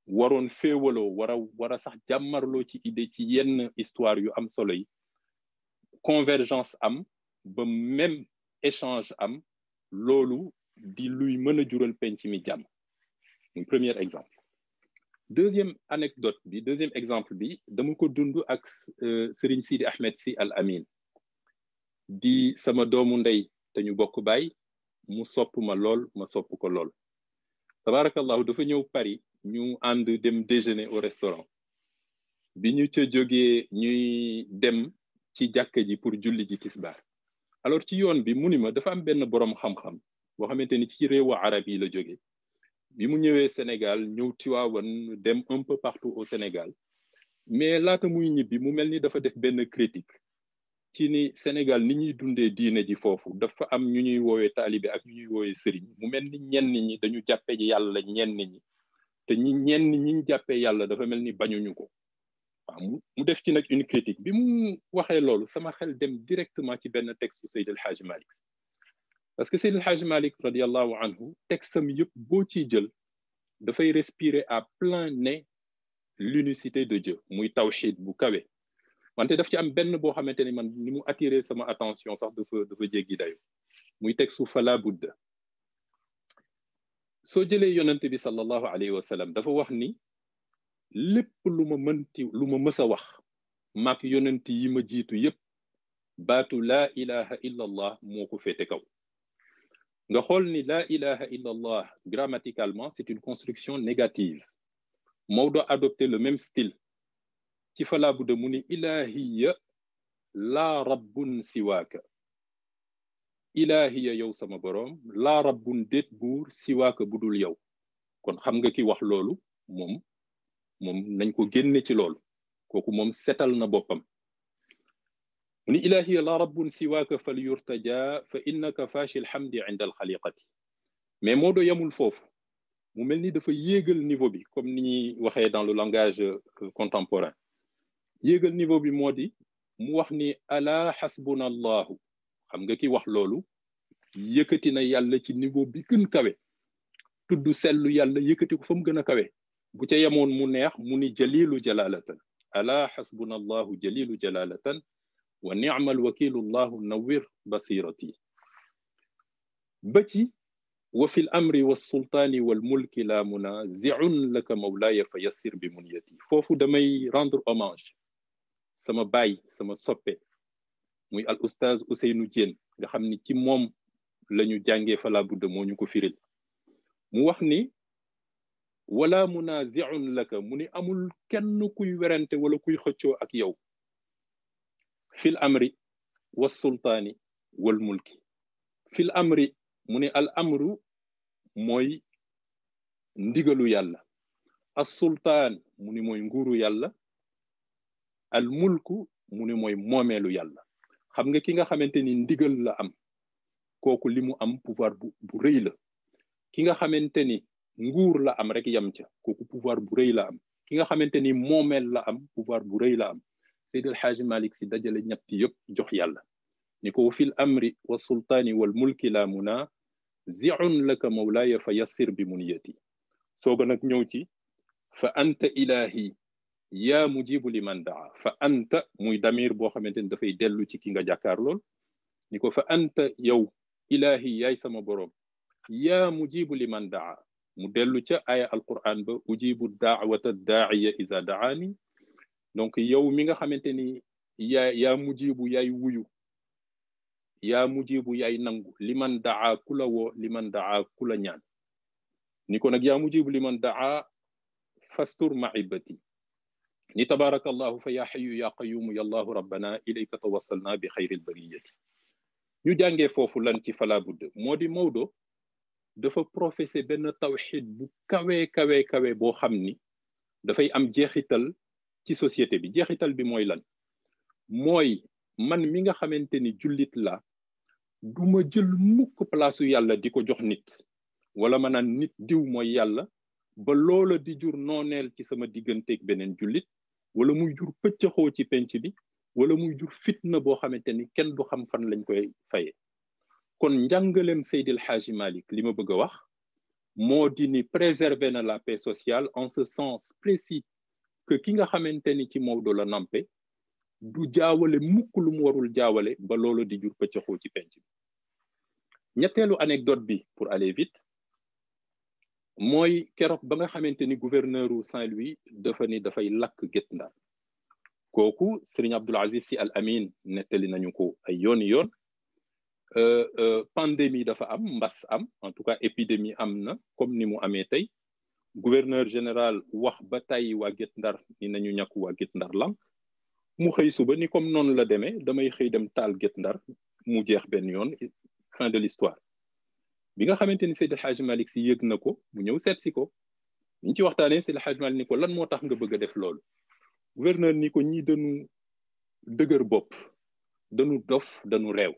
waroon féewaloo war a sax jàmmarloo ci idée ci yenn histoire yu am solo yi convergence am ba même échange am loolu di luy mën a jural penc mi jàmm muy premier exemple deuxième anecdote bi deuxième exemple bi dama ko dund ak Serigne Sidi Ahmed Sy Al Amin di sama doomu ndey te ñu bokk baay mu sopp ma lool ma sopp ko lool tabarakallahu dafa ñëw Paris ñu ànd dem déjeuner au restaurant bi ñu ca jógee ñuy dem ci jàkka ji pour julli ji tisbaar alors ci yoon bi mu ni ma dafa am benn boroom xam-xam boo xamante ni ci réewu arab yi la jóge bi mu ñëwee Sénégal ñëw Tiwaawan dem un peu partout au Sénégal mais laata muy ñibbi mu mel ni dafa def benn critique ci ni Sénégal ni ñuy dundee diine ji foofu dafa am ñu ñuy woowee taalibe ak ñu ñuy woowee sëriñ mu mel ni ñenn ñi dañu jàppe yàlla ñenn ñi te ñenn ñi ñu jàppee yàlla dafa mel ni bañuñu ko waaw mu def ci nag une critique bi mu waxee loolu sama xel dem directement ci benn texte Seydil Hadj Malick parce que Seydil Hadj Malick radiallahu anhu textam yëpp boo ciy jël dafay respirer à plein nez l'unicité de Dieu muy tawhid bu kawe wante daf ci am benn boo xamante ni man ni mu attiré sama attention sax dafa jéggi dayo muy textu fala budda soo jëlee yonent bi sallallahu alayhi wa sallam dafa wax ni lépp lu ma mës a wax maak yonent yi ma jiitu yépp baatu laa ilaha illa allah moo ko féete kaw nga xool ni laa ilaha illa allah grammaticalement c'est une construction négative Maodo adopté le même style ci falaa budda mu ni ilahiya laa rabbun siwaaka ilahiya yow sama boroom laa rabbun déet buur siwaaka budul yow kon xam nga ki wax loolu moom nañ ko génne ci loolu kooku moom setal na boppam mu ni ilahiya laa rabbun siwaaka fal yurtaja fa innaka faashil hamdi inda alxaliqati mais Maodo yamul foofu mu mel ni dafa yéegal niveau bi comme ni ñuy waxee dans le langage contemporain yéegal niveau bi moo di mu wax ni ala xasbuna allahu xam nga ki wax loolu yëkkati na yàlla ci niveau bi gën kawe tudd sellu yàlla yëkkati ko fa mu gën a kawe bu ca yemoon mu neex mu ni jalilu jalalatan ala xasbuna allahu jalilu jalalatan wa ni'mal wakilu allahu nawir basirati ba ci wa fi l amri wa sultaani wal mulki la munazi'un laka mawlaaya fa yassir bi munyati foofu damay rendre hommage sama baay sama soppe muy al oustaz Ousseynou Diène nga xam ni ci moom la ñu jàngee fala budda moo ñu ko firil mu wax ni wala munazi'un laka mu ni amul kenn kuy werante wala kuy xëccoo ak yow fil amri wa sultaani wal mulki fil amri mu ni al amru mooy ndigalu yàlla as sultaan mu ni mooy nguuru yàlla al mulku mu ni mooy moomeelu yàlla xam nga ki nga xamante ni ndigal la am kooku li mu am pouvoir bu rëy la ki nga xamante ni nguur la am rek yam ca kooku pouvoir bu rëy la am ki nga xamante ni moomeel la am pouvoir bu rëy la am Seydil Hadj Malick Sy dajale ñetti yëpp jox yàlla ni ko fil amri wa sultaani wal mulki la munazi'un laka mawlaaya fa yassir bi muniyati sooga nag ñëw ci fa anta ilahi yaa mujibu liman daa fa anta muy damir boo xamante ni dafay dellu ci ki nga jàkkaar lool ni ko fa anta yow ilahi yaay sama boroom yaa mujibu liman daa mu dellu ca aya alquran ba ujibu daawata daaiya iza daani donc yow mi nga xamante ni yaa mujibu yaay wuyu yaa mujibu yaay nangu liman daa ku la woo liman daa ku la ñaan ni ko nag yaa mujibu liman daa fastur maibati ni tabarakallahu fa yaa xayu yaa qayumu yallahu rabbana ilayka tawassalna bi xayril bariyati ñu jàngee foofu lan ci fala budd moo di Maodo dafa professé benn tawxid bu kawe boo xam ni dafay am jeexital ci société bi jeexital bi mooy lan mooy man mi nga xamante ni jullit la du ma jël mukk palaasu yàlla di ko jox nit wala ma naan nit diw mooy yàlla ba loola di jur nooneel ci sama digganteeg beneen jullit wala muy jur pëccëxoo ci penc bi wala muy jur fitna boo xamante ni kenn du xam fan lañ koy faye kon njàngalem Seydil Hadji Malick li ma bëgg a wax moo di ni préserver na la paix sociale en ce sens précis que ki nga xamante ni ci Maodo la nampe du jaawale mukk lu mu warul jaawale ba loolu di jur pëccëxoo ci penc bi ñetteelu anecdote bi pour aller vite mooy keroog ba nga xamante ni gouverneur u Saint-Louis dafa ni dafay lakk Guet Ndar kooku Serigne Abdoul Aziz Sy Al Amin nettali nañu ko ay yooni yoon pandémie dafa am mbas am en tout cas épidémie am na comme ni mu amee tey gouverneur général wax ba tey waa Guet Ndar ni nañu ñàkku waa Guet Ndar lank mu xëy suba ni comme noonu la demee damay xëy dem taal Guet Ndar mu jeex benn yoon fin de l'histoire bi nga xamante ni Seydi El Hadji Malick Sy yëg na ko mu ñëw seet si ko ñu ci waxtaanee Seydi El Hadji Malick ni ko lan moo tax nga bëgg a def loolu gouverneur ni ko ñii dañu dëgër bopp dañu dof dañu réew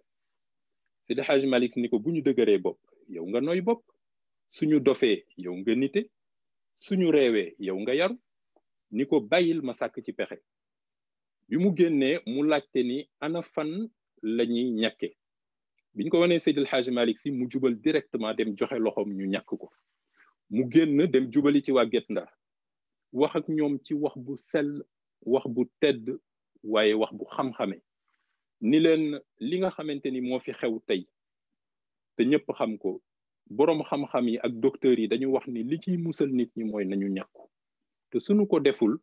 Seydi El Hadji Malick Sy ni ko bu ñu dëgëree bopp yow nga nooy bopp suñu dofee yow nga nite suñu réewee yow nga yaru ni ko bàyyil ma sàkk ci pexe bi mu génnee mu laajte ni ana fan la ñuy ñàkke biñ ko wanee Seydi El Hadji Malick Sy mu jubal directement dem joxe loxoom ñu ñàkk ko mu génn dem jubali ci waa Guet Ndar wax ak ñoom ci wax bu sell wax bu tedd waaye wax bu xam-xame ni leen li nga xamante ni moo fi xew tey te ñëpp xam ko boroom xam-xam yi ak docteurs yi dañu wax ni li ciy musal nit ñi mooy nañu ñàkku te suñu ko deful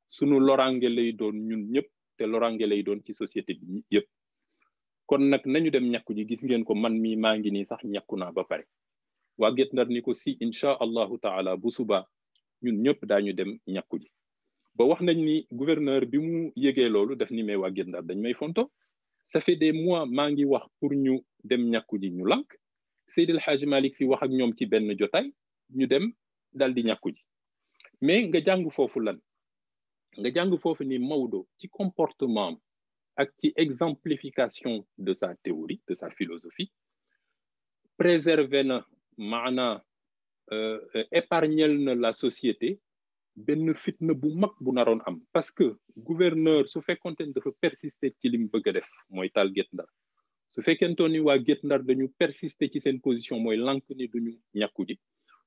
suñu lorange lay doon ñun ñëpp te lorange lay doon ci société bi yëpp kon nag nañu dem ñàkku ji gis ngeen ko man mi maa ngi nii sax ñàkku naa ba pare waa Guet Ndar ni ko si incha allahu taala bu suba ñun ñëpp daañu dem ñàkku ji ba wax nañ ni gouverneur bi mu yëgee loolu daf ni may waa Guet Ndar dañ may fonto ça fait des mois maa ngi wax pour ñu dem ñàkku ji ñu lank Seydi El Hadji Malick Sy wax ak ñoom ci benn jotaay ñu dem dal di ñàkku ji mais nga jàng foofu lan nga jàng foofu ni Maodo ci comportement ak ci exemplification de sa théorie de sa philosophie préserver na maana épargnel na la société benn fitna bu mag bu naroon am parce que gouverneur su fekkonte ni dafa persister ci li mu bëgg a def mooy taal Guet Ndar su fekkentoon ni waa Guet Ndar dañu persister ci seen position mooy lank ni duñu ñàkku ji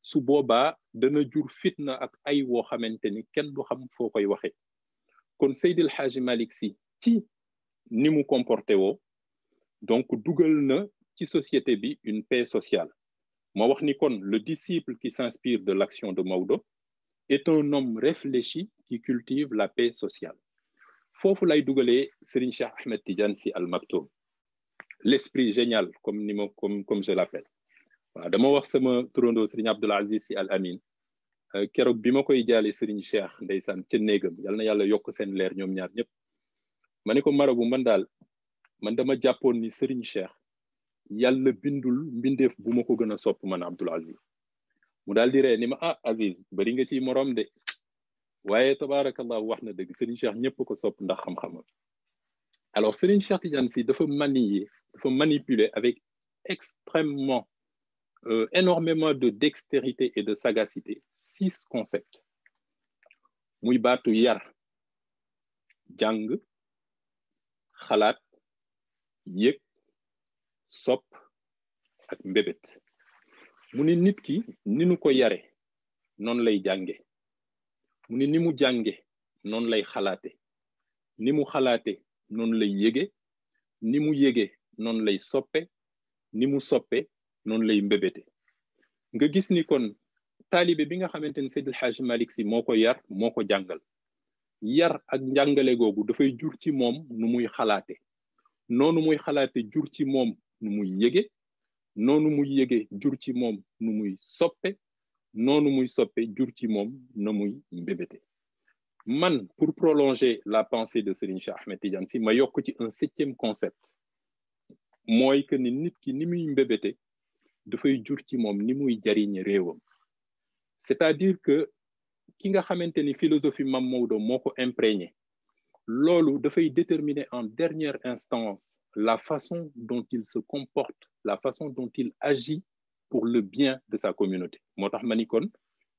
su boobaa dana jur fitna ak ay woo xamante ni kenn du xam foo koy waxee kon Seydi El Hadji Malick Sy ci ni mu comporté woo donc dugal na ci société bi une paix sociale ma wax ni kon le disciple qui s'inspire de l'action de Maodo est un homme réfléchi qui cultive la paix sociale foofu lay dugalee Serigne Cheikh Ahmed Tidiane Sy Al Maktoum l'esprit génial comme je l'appelle waaw dama wax sama turandoo Serigne Abdoul Aziz Sy Al Amin keroog bi ma koy jaale Serigne Cheikh ndeysaan ca néegam yal na yàlla yokk seen leer ñoom ñaar ñëpp ma ne ko marabu man daal man dama jàppoon ni Serigne Cheikh yàlla bindul mbindeef bu ma ko gën a sopp man Abdoul Aziz mu daal di ree ni ma Aziz bari nga ci morom de waaye tabaarakallah wax na dëgg Serigne Cheikh ñëpp ko sopp ndax xam-xamam alors Serigne Cheikh Tidiane Sy dafa manipuler avec extrêmement énormément de dextérité et de sagacité 6 concepts muy baatu yar jàng xalaat yëg sopp ak mbébét mu ni nit ki ni nu ko yare noonu lay jànge mu ni ni mu jànge noonu lay xalaate ni mu xalaate noonu lay yége ni mu yége noonu lay soppe ni mu soppe noonu lay mbébéte nga gis ni kon taalibe bi nga xamante ni Seydi El Hadji Malick Sy moo ko yar moo ko jàngal yar ak njàngale googu dafay jur ci moom nu muy xalaate noonu muy xalaate jur ci moom nu muy yége noonu muy yége jur ci moom nu muy soppe noonu muy soppe jur ci moom na muy mbébéte man pour prolonger la pensée de Serigne Cheikh Ahmed Tidiane Sy ma yokk ci un 7e concept mooy que ni nit ki ni muy mbébéte dafay jur ci moom ni muy jariñ réewam c'est-à-dire que ki nga xamante ni philosophie Mame Maodo moo ko imprégné loolu dafay déterminer en dernière instance la façon dont il se comporte la façon dont il agit pour le bien de sa communauté moo tax ma ni kon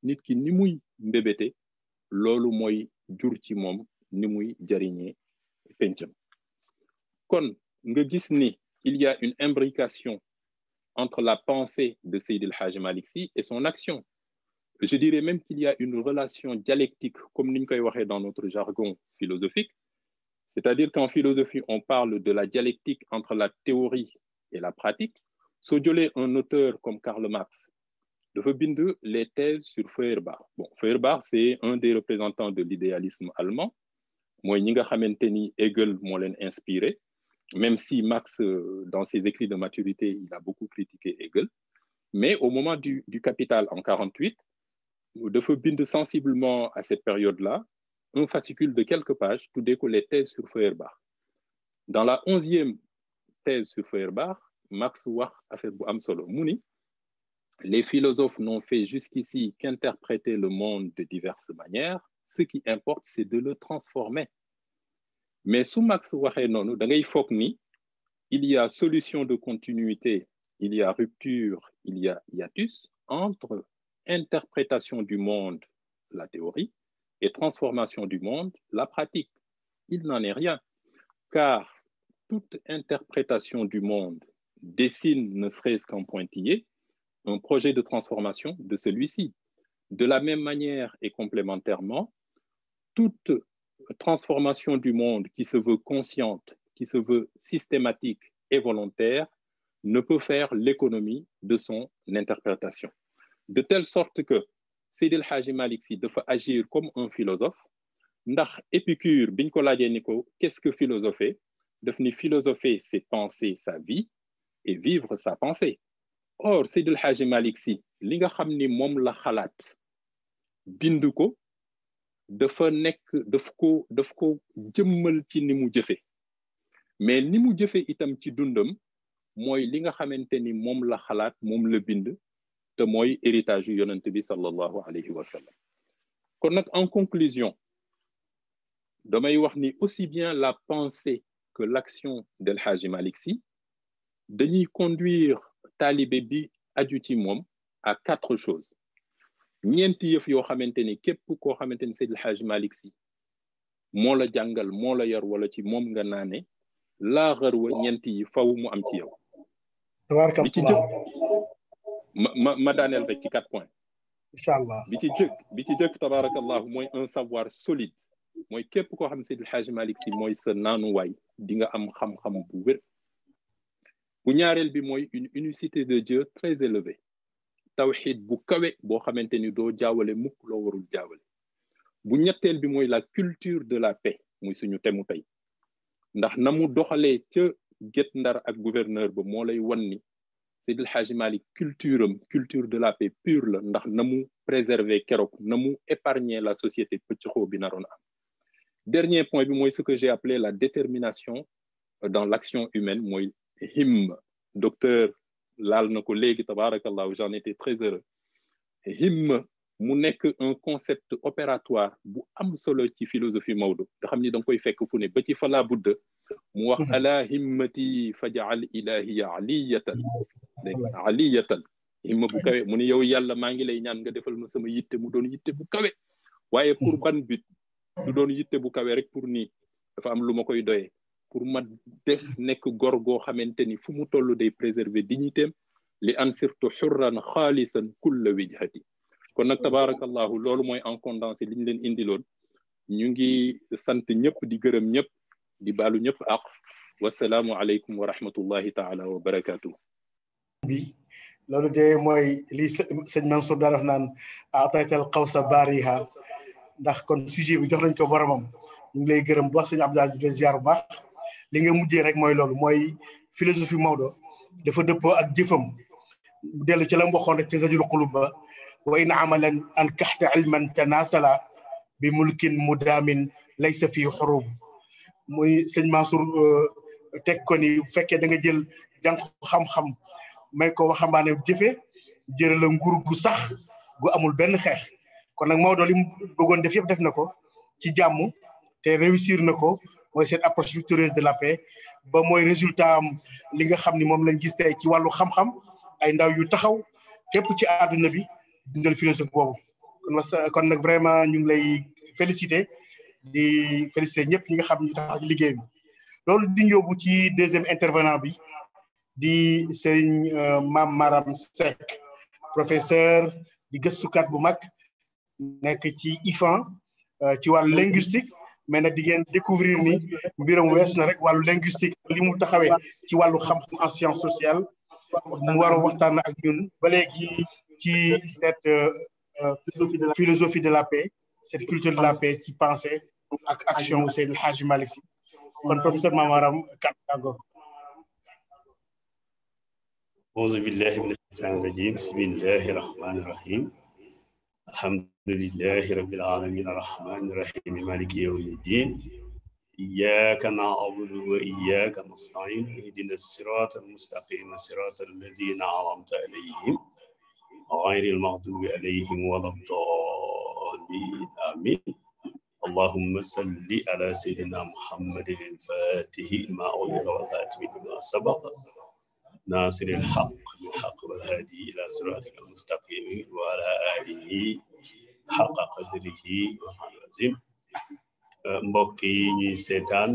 nit ki ni muy mbébéte loolu mooy jur ci moom ni muy jariñee pencam kon nga gis ni il y a une imbrication entre la pensée de Seydi El Hadji Malick Sy et son action. Je dirais même qu'il y a une relation dialectique, comme nous l'avons dit dans notre jargon philosophique, c'est-à-dire qu'en philosophie, on parle de la dialectique entre la théorie et la pratique. Sojolé, un auteur comme Karl Marx, de bind les thèses sur Feuerbach. Bon, Feuerbach, c'est un des représentants de l'idéalisme allemand. Moi, ñi nga xamanteni Hegel moo leen inspiré, même si Marx, dans ses écrits de maturité, il a beaucoup critiqué Hegel. Mais au moment du Capital en 48, dafa bind sensiblement à cette période-là un fascicule de quelques pages, tout déco les thèses sur Feuerbach. Dans la 11e thèse sur Feuerbach, Marx wax affaire bu am solo mu ni les philosophes n'ont fait jusqu'ici qu'interpréter le monde de diverses manières. Ce qui importe, c'est de le transformer. Mais sous Marx waxee noonu da ngay foog ni il y a solution de continuité, il y a rupture, il y a hiatus entre interprétation du monde, la théorie, et transformation du monde, la pratique. Il n'en est rien, car toute interprétation du monde dessine, ne serait-ce qu'en pointillé, un projet de transformation de celui-ci. De la même manière et complémentairement, toute transformation du monde qui se veut consciente, qui se veut systématique et volontaire, ne peut faire l'économie de son interprétation. De telle sorte que Seydi El Hadji Malick Sy dafa agir comme un philosophe, ndax Épicure biñ ko laajee ni ko qu'est-ce que philosopher, daf ni philosopher c'est penser sa vie et vivre sa pensée. Or Seydi El Hadji Malick Sy li nga xam ni moom la xalaat bind ko dafa ko jëmmal ci ni mu jëfe, mais ni mu jëfe itam ci dundam mooy li nga xamante ni moom la xalaat moom la bind te mooy héritage yu yonent bi sallallahu alayhi wa sallam. Kon nag en conclusion damay wax ni aussi bien la pensée que l'action d'El Hadji Malick Sy dañuy conduire talibé bi aju ci moom à 4 choses. ñeenti yëf yoo xamante ni képp koo xamante ni Seydi El Hadji Malick Sy moo la jàngal moo la yar wala ci moom nga naane laa xarwa ñeenti yi faw mu am ci yow. bi ci jëkk ma daaneel rek ci 4 points. Inch'Allah. bi ci jëkk tabarakallahu mooy un savoir solide, mooy képp koo xam ne Seydi El Hadji Malick Sy mooy sa naanuwaay di nga am xam-xam bu wér. bu ñaareel bi mooy une unicité de Dieu très élevée, tawhid bu kawe boo xamante ni doo jaawale mukk loo warul jaawale. bu ñetteel bi mooy la culture de la paix, muy suñu temu tey, ndax na mu doxalee ca Guet Ndar ak gouverneur ba moo lay wan ni Seydi El Hadji Malick culture de la paix pure la, ndax na mu préserver keroog na mu épargner la société pëccxoo bi naroon am. Dernier point bi mooy ce que j'ai appelé la détermination dans l'action humaine, mooy himma. Docteur laal na ko léegi tabarakallahu, j'en étais très heureux. Himma mu nekk un concept opératoire bu am solo ci philosophie Maodo nga xam ni da nga koy fekk fu ne ba ci fala budda mu wax ala himmati faj'al ilahiya aliyatan himma bu kawe mu ne yow yàlla maa ngi lay ñaan nga defal ma sama yitte mu doon yitte bu kawe, waaye pour ban but du doon yitte bu kawe rek pour nii dafa am lu ma koy doyee, pour ma des nekk góor goo xamante ni fu mu toll day préserver dignitéem li an sirtu xurran xaalisan kulla wijhati. kon nag tabarakallahu loolu mooy en condensé li ñu leen indiloon. ñu ngi sant ñëpp di gërëm ñëpp di baalu ñëpp ak wasalaamu aleykum wa rahmatullahi taala wa barakatuh. bi loolu de mooy li sëñ Mansour daa wax naan ataytal qawsa baariha, ndax kon sujet bi jox nañ ko boromam. ñu ngi lay gërëm bu wax sëñ Abdou Aziz de ziar bu baax. li nga mujjee rek mooy loolu mooy philosophie Maodo dafa dëppoo ak jëfam dellu ci la mu waxoon rek ci Zajrul Qulub ba wa in amalan an kaxta ilman tanasala bi mulkin mudamin laysa fii xurub. muy sëñ Mansour teg ko ni bu fekkee da nga jël jànq xam-xam may ko waxambaane jëfe jëre la nguur gu sax gu amul benn xeex. kon nag Maodo li mu bëggoon def yëpp def na ko ci jàmm te réussir na ko, mooy cette approche victorieuse de la paix ba mooy résultat am li nga xam ni moom lañ gis tey ci wàllu xam-xam ay ndaw yu taxaw fépp ci àdduna bi dundal philosophie boobu. kon nag vraiment ñu ngi lay féliciter di féliciter ñëpp ñi nga xam ñu tax liggéey bi loolu di yóbbu ci deuxième intervenant bi di Serigne Mame Maram Seck professeur di gëstukat bu mag nekk ci IFAN ci wàllu linguistique mais nag di ngeen découvrir ni mbiram weesu na rek wàllu linguistique li mu taxawee ci wàllu xam-xam en sciences sociales mu war a waxtaan ak ñun ba léegi ci cette philosophie de la paix cette culture de la paix ci pensée ak action Seydi El Hadji Malick Sy kon professeur Mame Maram kàddu أعوذ بالله من الشيطان الرجيم بسم الله الرحمن الرحيم الحمد لله رب العالمين الرحمن الرحيم مالك يوم الدين إياك نعبد وإياك نستعين اهدنا الصراط المستقيم صراط الذين أنعمت عليهم غير المغضوب عليهم ولا الضالين آمين اللهم صل على سيدنا محمد الفاتح لما أغلق والخاتم لما سبق ناصر الحق بالحق والهادي إلى صراطك المستقيم وعلى آله حق قدره وعظيم mbokk yi ñuy seetaan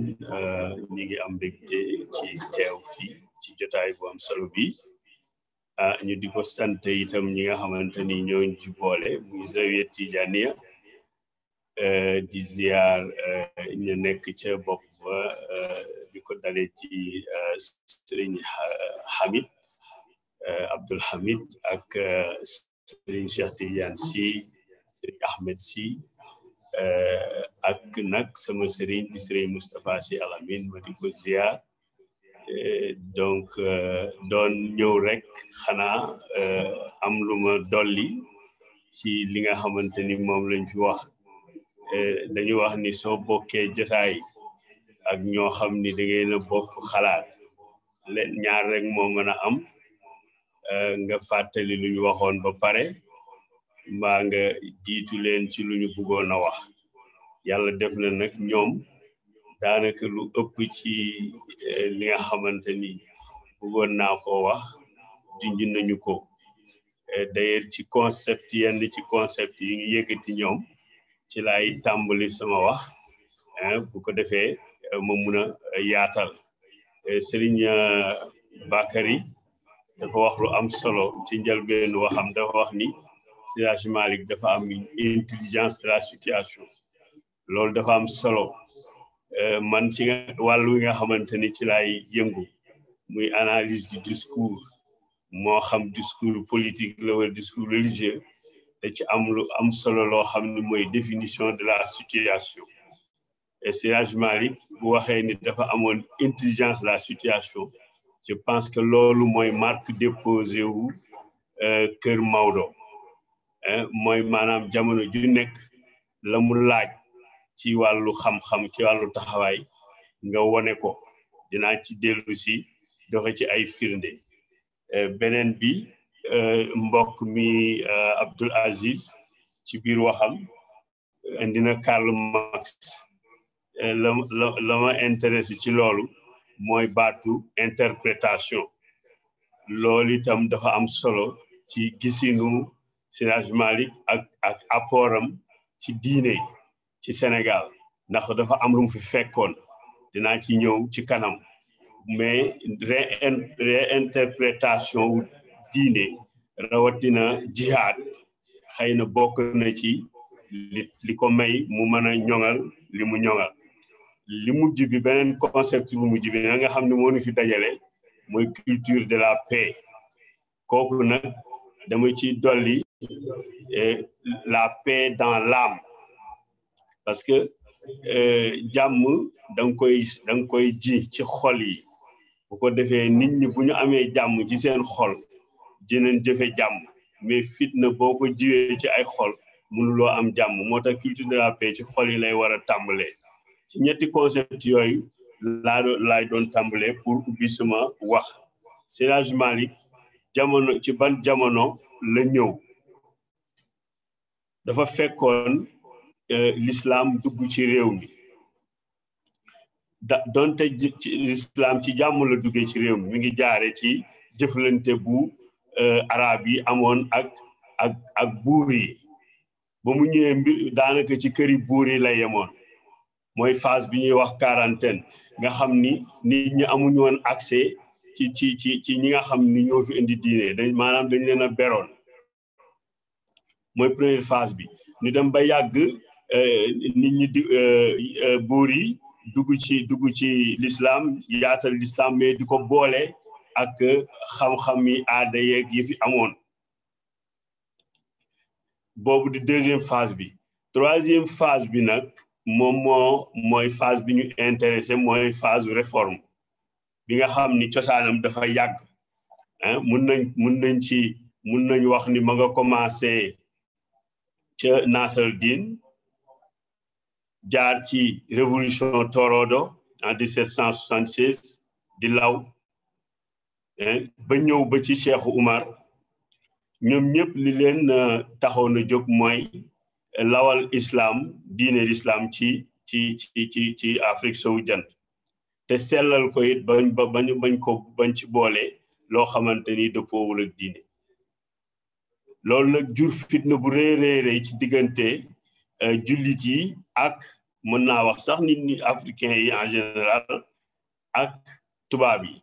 ñi ngi am mbégte ci teew fii ci jotaay bu am solo bi ñu di ko sant itam ñi nga xamante ni ñoo ci boole muy Zawiya Tijaniya di ziar ñu nekk ca bopp ba di ko dale ci Serigne Hamid Abdul Hamid ak Serigne Cheikh Tidiane Sy Serigne Ahmed Sy ak nag sama Serigne di Serigne Moustapha Sy Al Amine ma di ko ziar donc doon ñëw rek xanaa am lu ma dolli ci li nga xamante ni moom lañ fi wax dañu wax ni soo bokkee jotaay ak ñoo xam ni da ngeen a bokk xalaat leen ñaar rek moo mën a am nga fàttali lu ñu waxoon ba pare mbaa nga jiitu leen ci lu ñu bëggoon a wax yàlla def na nag ñoom daanaka lu ëpp ci li nga xamante ni bëggoon naa ko wax junj nañu ko d'ailleurs ci concept yenn ci concept yi ñu yëkkati ñoom ci laay tàmbali sama wax bu ko defee ma mun a yaatal Serigne Bakary dafa wax lu am solo ci njëlbeen waxam dafa wax ni Seydi El Hadji Malick dafa am intelligence de la situation loolu dafa am solo man ci wàllu nga xamante ni ci laay yëngu muy analyse du discours moo xam discours politique la wala discours religieux da ci am lu am solo loo xam ne mooy définition de la situation et Seydi El Hadji Malick bu waxee ni dafa amoon intelligence de la situation je pense que loolu mooy marque déposé wu Kër Maodo mooy maanaam jamono ju nekk la mu laaj ci wàllu xam-xam ci wàllu taxawaay nga wone ko dinaa ci dellu si doxe ci ay firnde beneen bi mbokk mi Abdoul Aziz ci biir waxam indi na Karl Marx la ma intéressé ci loolu mooy baatu interprétation loolu itam dafa am solo ci gisinu Seydi El Hadji Malick ak apportam ci diine ci Sénégal ndax dafa am lu mu fi fekkoon dinaa ci ñëw ci kanam mais réinterprétation wu diine rawatina jihad xëy na bokk na ci li ko may mu mën a ñoŋal li mu ñoŋal li mujj bi beneen concept bu mujj bi nga xam ne moo ñu fi dajale mooy culture de la paix kooku nag dama ci dolli la paix dans l'âme parce que jàmm da nga koy ji ci xol yi bu ko defee nit ñi bu ñu amee jàmm ci seen xol dinañ jëfe jàmm mais fitna boo ko jiwee ci ay xol mënuloo am jàmm moo tax culture de la paix ci xol yi lay war a tàmbalee ci ñetti concept yooyu laay doon tàmbalee pour ubbi sama wax Seydi El Hadji Malick jamono ci ban jamono la ñëw dafa fekkoon l'islam dugg ci réew mi donte ci l'islam ci jàmm la duggee ci réew mi ngi jaare ci jëflante bu arab yi amoon ak buur yi ba mu ñëwee daanaka ci këri buur yi la yemoon mooy phase bi ñuy wax quarantaine nga xam ni nit ñi amuñu woon accès ci ñi nga xam ni ñoo fi indi diine maanaam dañ leen a beroon mooy première phase bi ñu dem ba yàgg nit ñi di buur yi dugg ci l'islam yaatal l'islam mais di ko boole ak xam-xam yi aada yeeg yi fi amoon boobu di deuxième phase bi troisième phase bi nag moom mooy phase bi ñu intéressé mooy phase réforme bi nga xam ni cosaanam dafa yàgg mun nañ wax ni ma nga commencé ca Nasruddin jaar ci révolution Torodo en 1776 di law ba ñëw ba ci Cheikh Oumar ñoom ñëpp li leen taxaw na jóg mooy lawal islam diine l'islam ci Afrique sowu jant te sellal ko it bañ ci boole loo xamante ni dëppoowul ak diine loolu nag jur fitna bu rëy ci diggante jullit yi ak mën naa wax sax nit ñi africains yi en général ak tubaab yi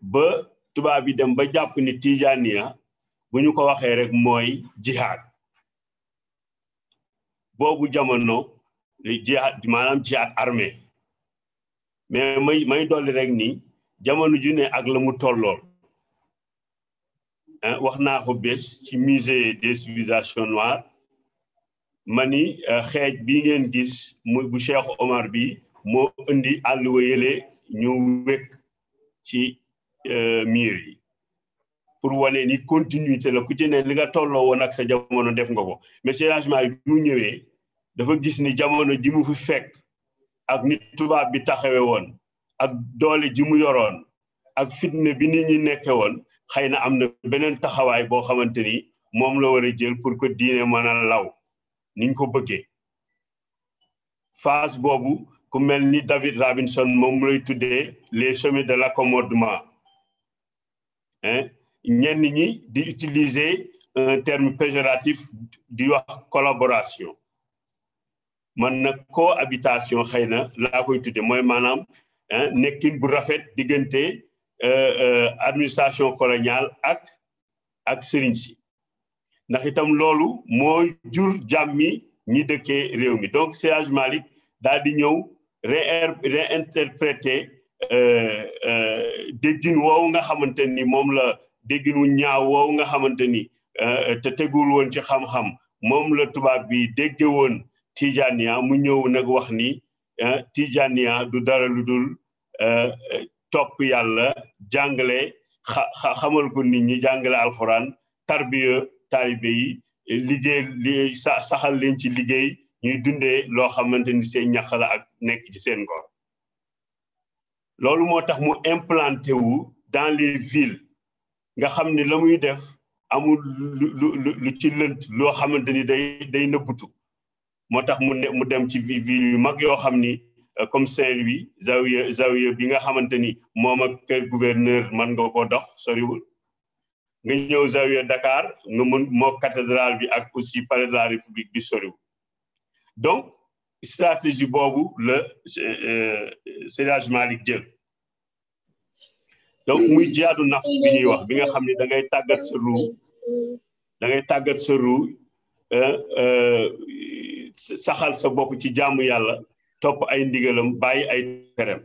ba tubaab yi dem ba jàpp ni Tijaniya bu ñu ko waxee rek mooy jihad boobu jamono jihad maanaam jihad armée mais may dolli rek ni jamono ju ne ak la mu tollool wax naa ko bés ci musée des civilisations noires ma ni xeej bi ngeen gis muy bu Cheikh Omar bi moo indi àlluwa yële ñu wekk ci miir yi pour wane ni continuité la ku ci ne li nga tolloo woon ak sa jamono def nga ko mais changement yi bi mu ñëwee dafa gis ni jamono ji mu fi fekk ak nit tubaab bi taxawe woon ak doole ji mu yoroon ak fitne bi nit ñi nekke woon xëy na am na beneen taxawaay boo xamante ni moom la war a jël pour que diine mën a law niñ ko bëggee phase boobu ku mel ni David Robinson moom lay tuddee les chemins de l'accommodement ñenn ñi di utiliser un terme péjoratif di wax collaboration man nag cohabitation xëy na laa koy tuddee mooy maanaam nekkin bu rafet diggante administration coloniale ak sëriñ si ndax itam loolu mooy jur jàmmi ñi dëkkee réew mi donc Seydi Hadji Malick daal di ñëw réinterpréter déggin woowu nga xamante ni moom la dégginu ñaaw woowu nga xamante ni te tegul woon ci xam-xam moom la tubaab bi dégge woon Tijaniya mu ñëw nag wax ni Tijaniya du dara lu dul topp yàlla jàngale xamal ko nit ñi jàngale alxuraan tarbiya taalibe yi liggéey saxal leen ci liggéey ñuy dundee loo xamante ni seen ñax la ak nekk ci seen ngor loolu moo tax mu implanté wu dans les villes nga xam ne la muy def amul lu ci lënt loo xamante ni day nëbbutu moo tax mu dem ci ville yu mag yoo xam ni comme Saint-Louis zawiya bi nga xamante ni moom ak kër gouverneur man nga ko dox soriwul nga ñëw zawiya Dakar nga mën moo cathédrale bi ak aussi palais de la République bi soriwul donc stratégie boobu la Seydi Hadji Malick jël donc muy jihaadu nafs bi ñuy wax bi nga xam ne da ngay tàggat sa ruu saxal sa bopp ci jaamu yàlla topp ay ndigalam bàyyi ay terem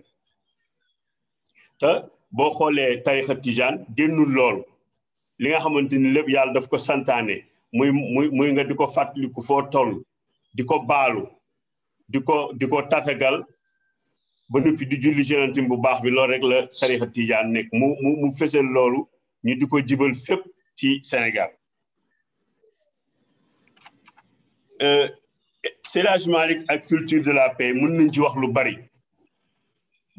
te boo xoolee tarixa tijaan génnul loolu li nga xamante ni lépp yàlla daf ko santaane muy nga di ko fàttaliku foo toll di ko baalu di ko tatagal ba noppi di julli ci Yonent bu baax bi loolu rek la tarixa tijaan nekk mu fësal loolu ñu di ko jibal fépp ci Sénégal Seydi Hadji Malick ak culture de la paix mën nañ ci wax lu bari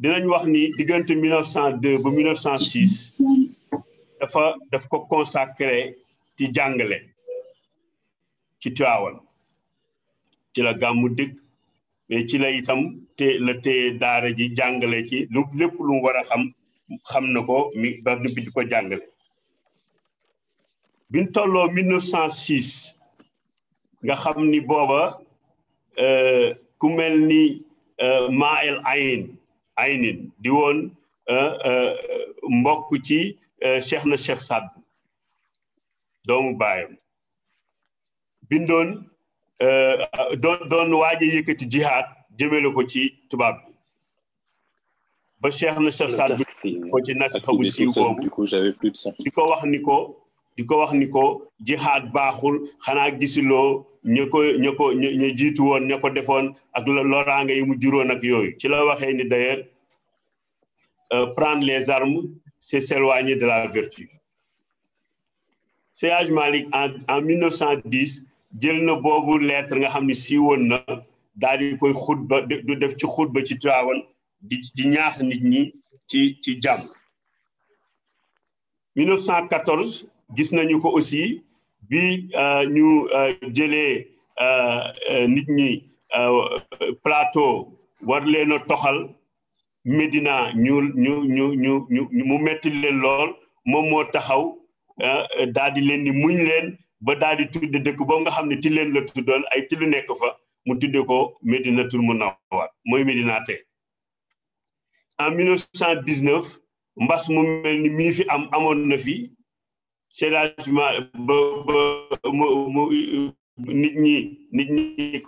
dinañ wax ni diggante 1902 ba 1906 daf ko consacré ci jàngale ci Tiwaawan ci la gàmmu dëkk mais ci la itam la téye daara ji jàngale ci lépp lu mu war a xam na ko ba noppi di ko jàngale biñ tolloo 1906 nga xam ni booba ku mel ni Mael Aynin di woon mbokk ci Cheikh na Cheikh Saad doomu baayam bindoon doon waaj a yëkkati jihaad jëmale ko ci tubaab bi ba Cheikh na Cheikh Saad ko ci nasixa bu siiw boobu di ko wax ni ko jihaad baaxul xanaa gisuloo ñu jiitu woon ña ko defoon ak loraanga yi mu juróon ak yooyu ci la waxee ni d'ailleurs prendre les armes c'est s'éloigner de la vertu. Seydi Hadji Malick en 1910 jël na boobu lettre nga xam ne siiwoon na daal di koy xutba du def ci xutba ci Tiwaawan di ñaax nit ñi ci jàmm. 1914 gis nañu ko aussi bi ñu jëlee nit ñi plateau war leen a toxal Médina ñu mu metti leen lool moom moo taxaw daal di leen ni muñ leen ba daal di tudde dëkk boobu nga xam ne ti leen la tuddoon ay ti lu nekk fa mu tudde ko Médinatul Munawwar mooy Médina tey. En 1919 mbas mu mel ni mii fi amoon na fi changement nit ñi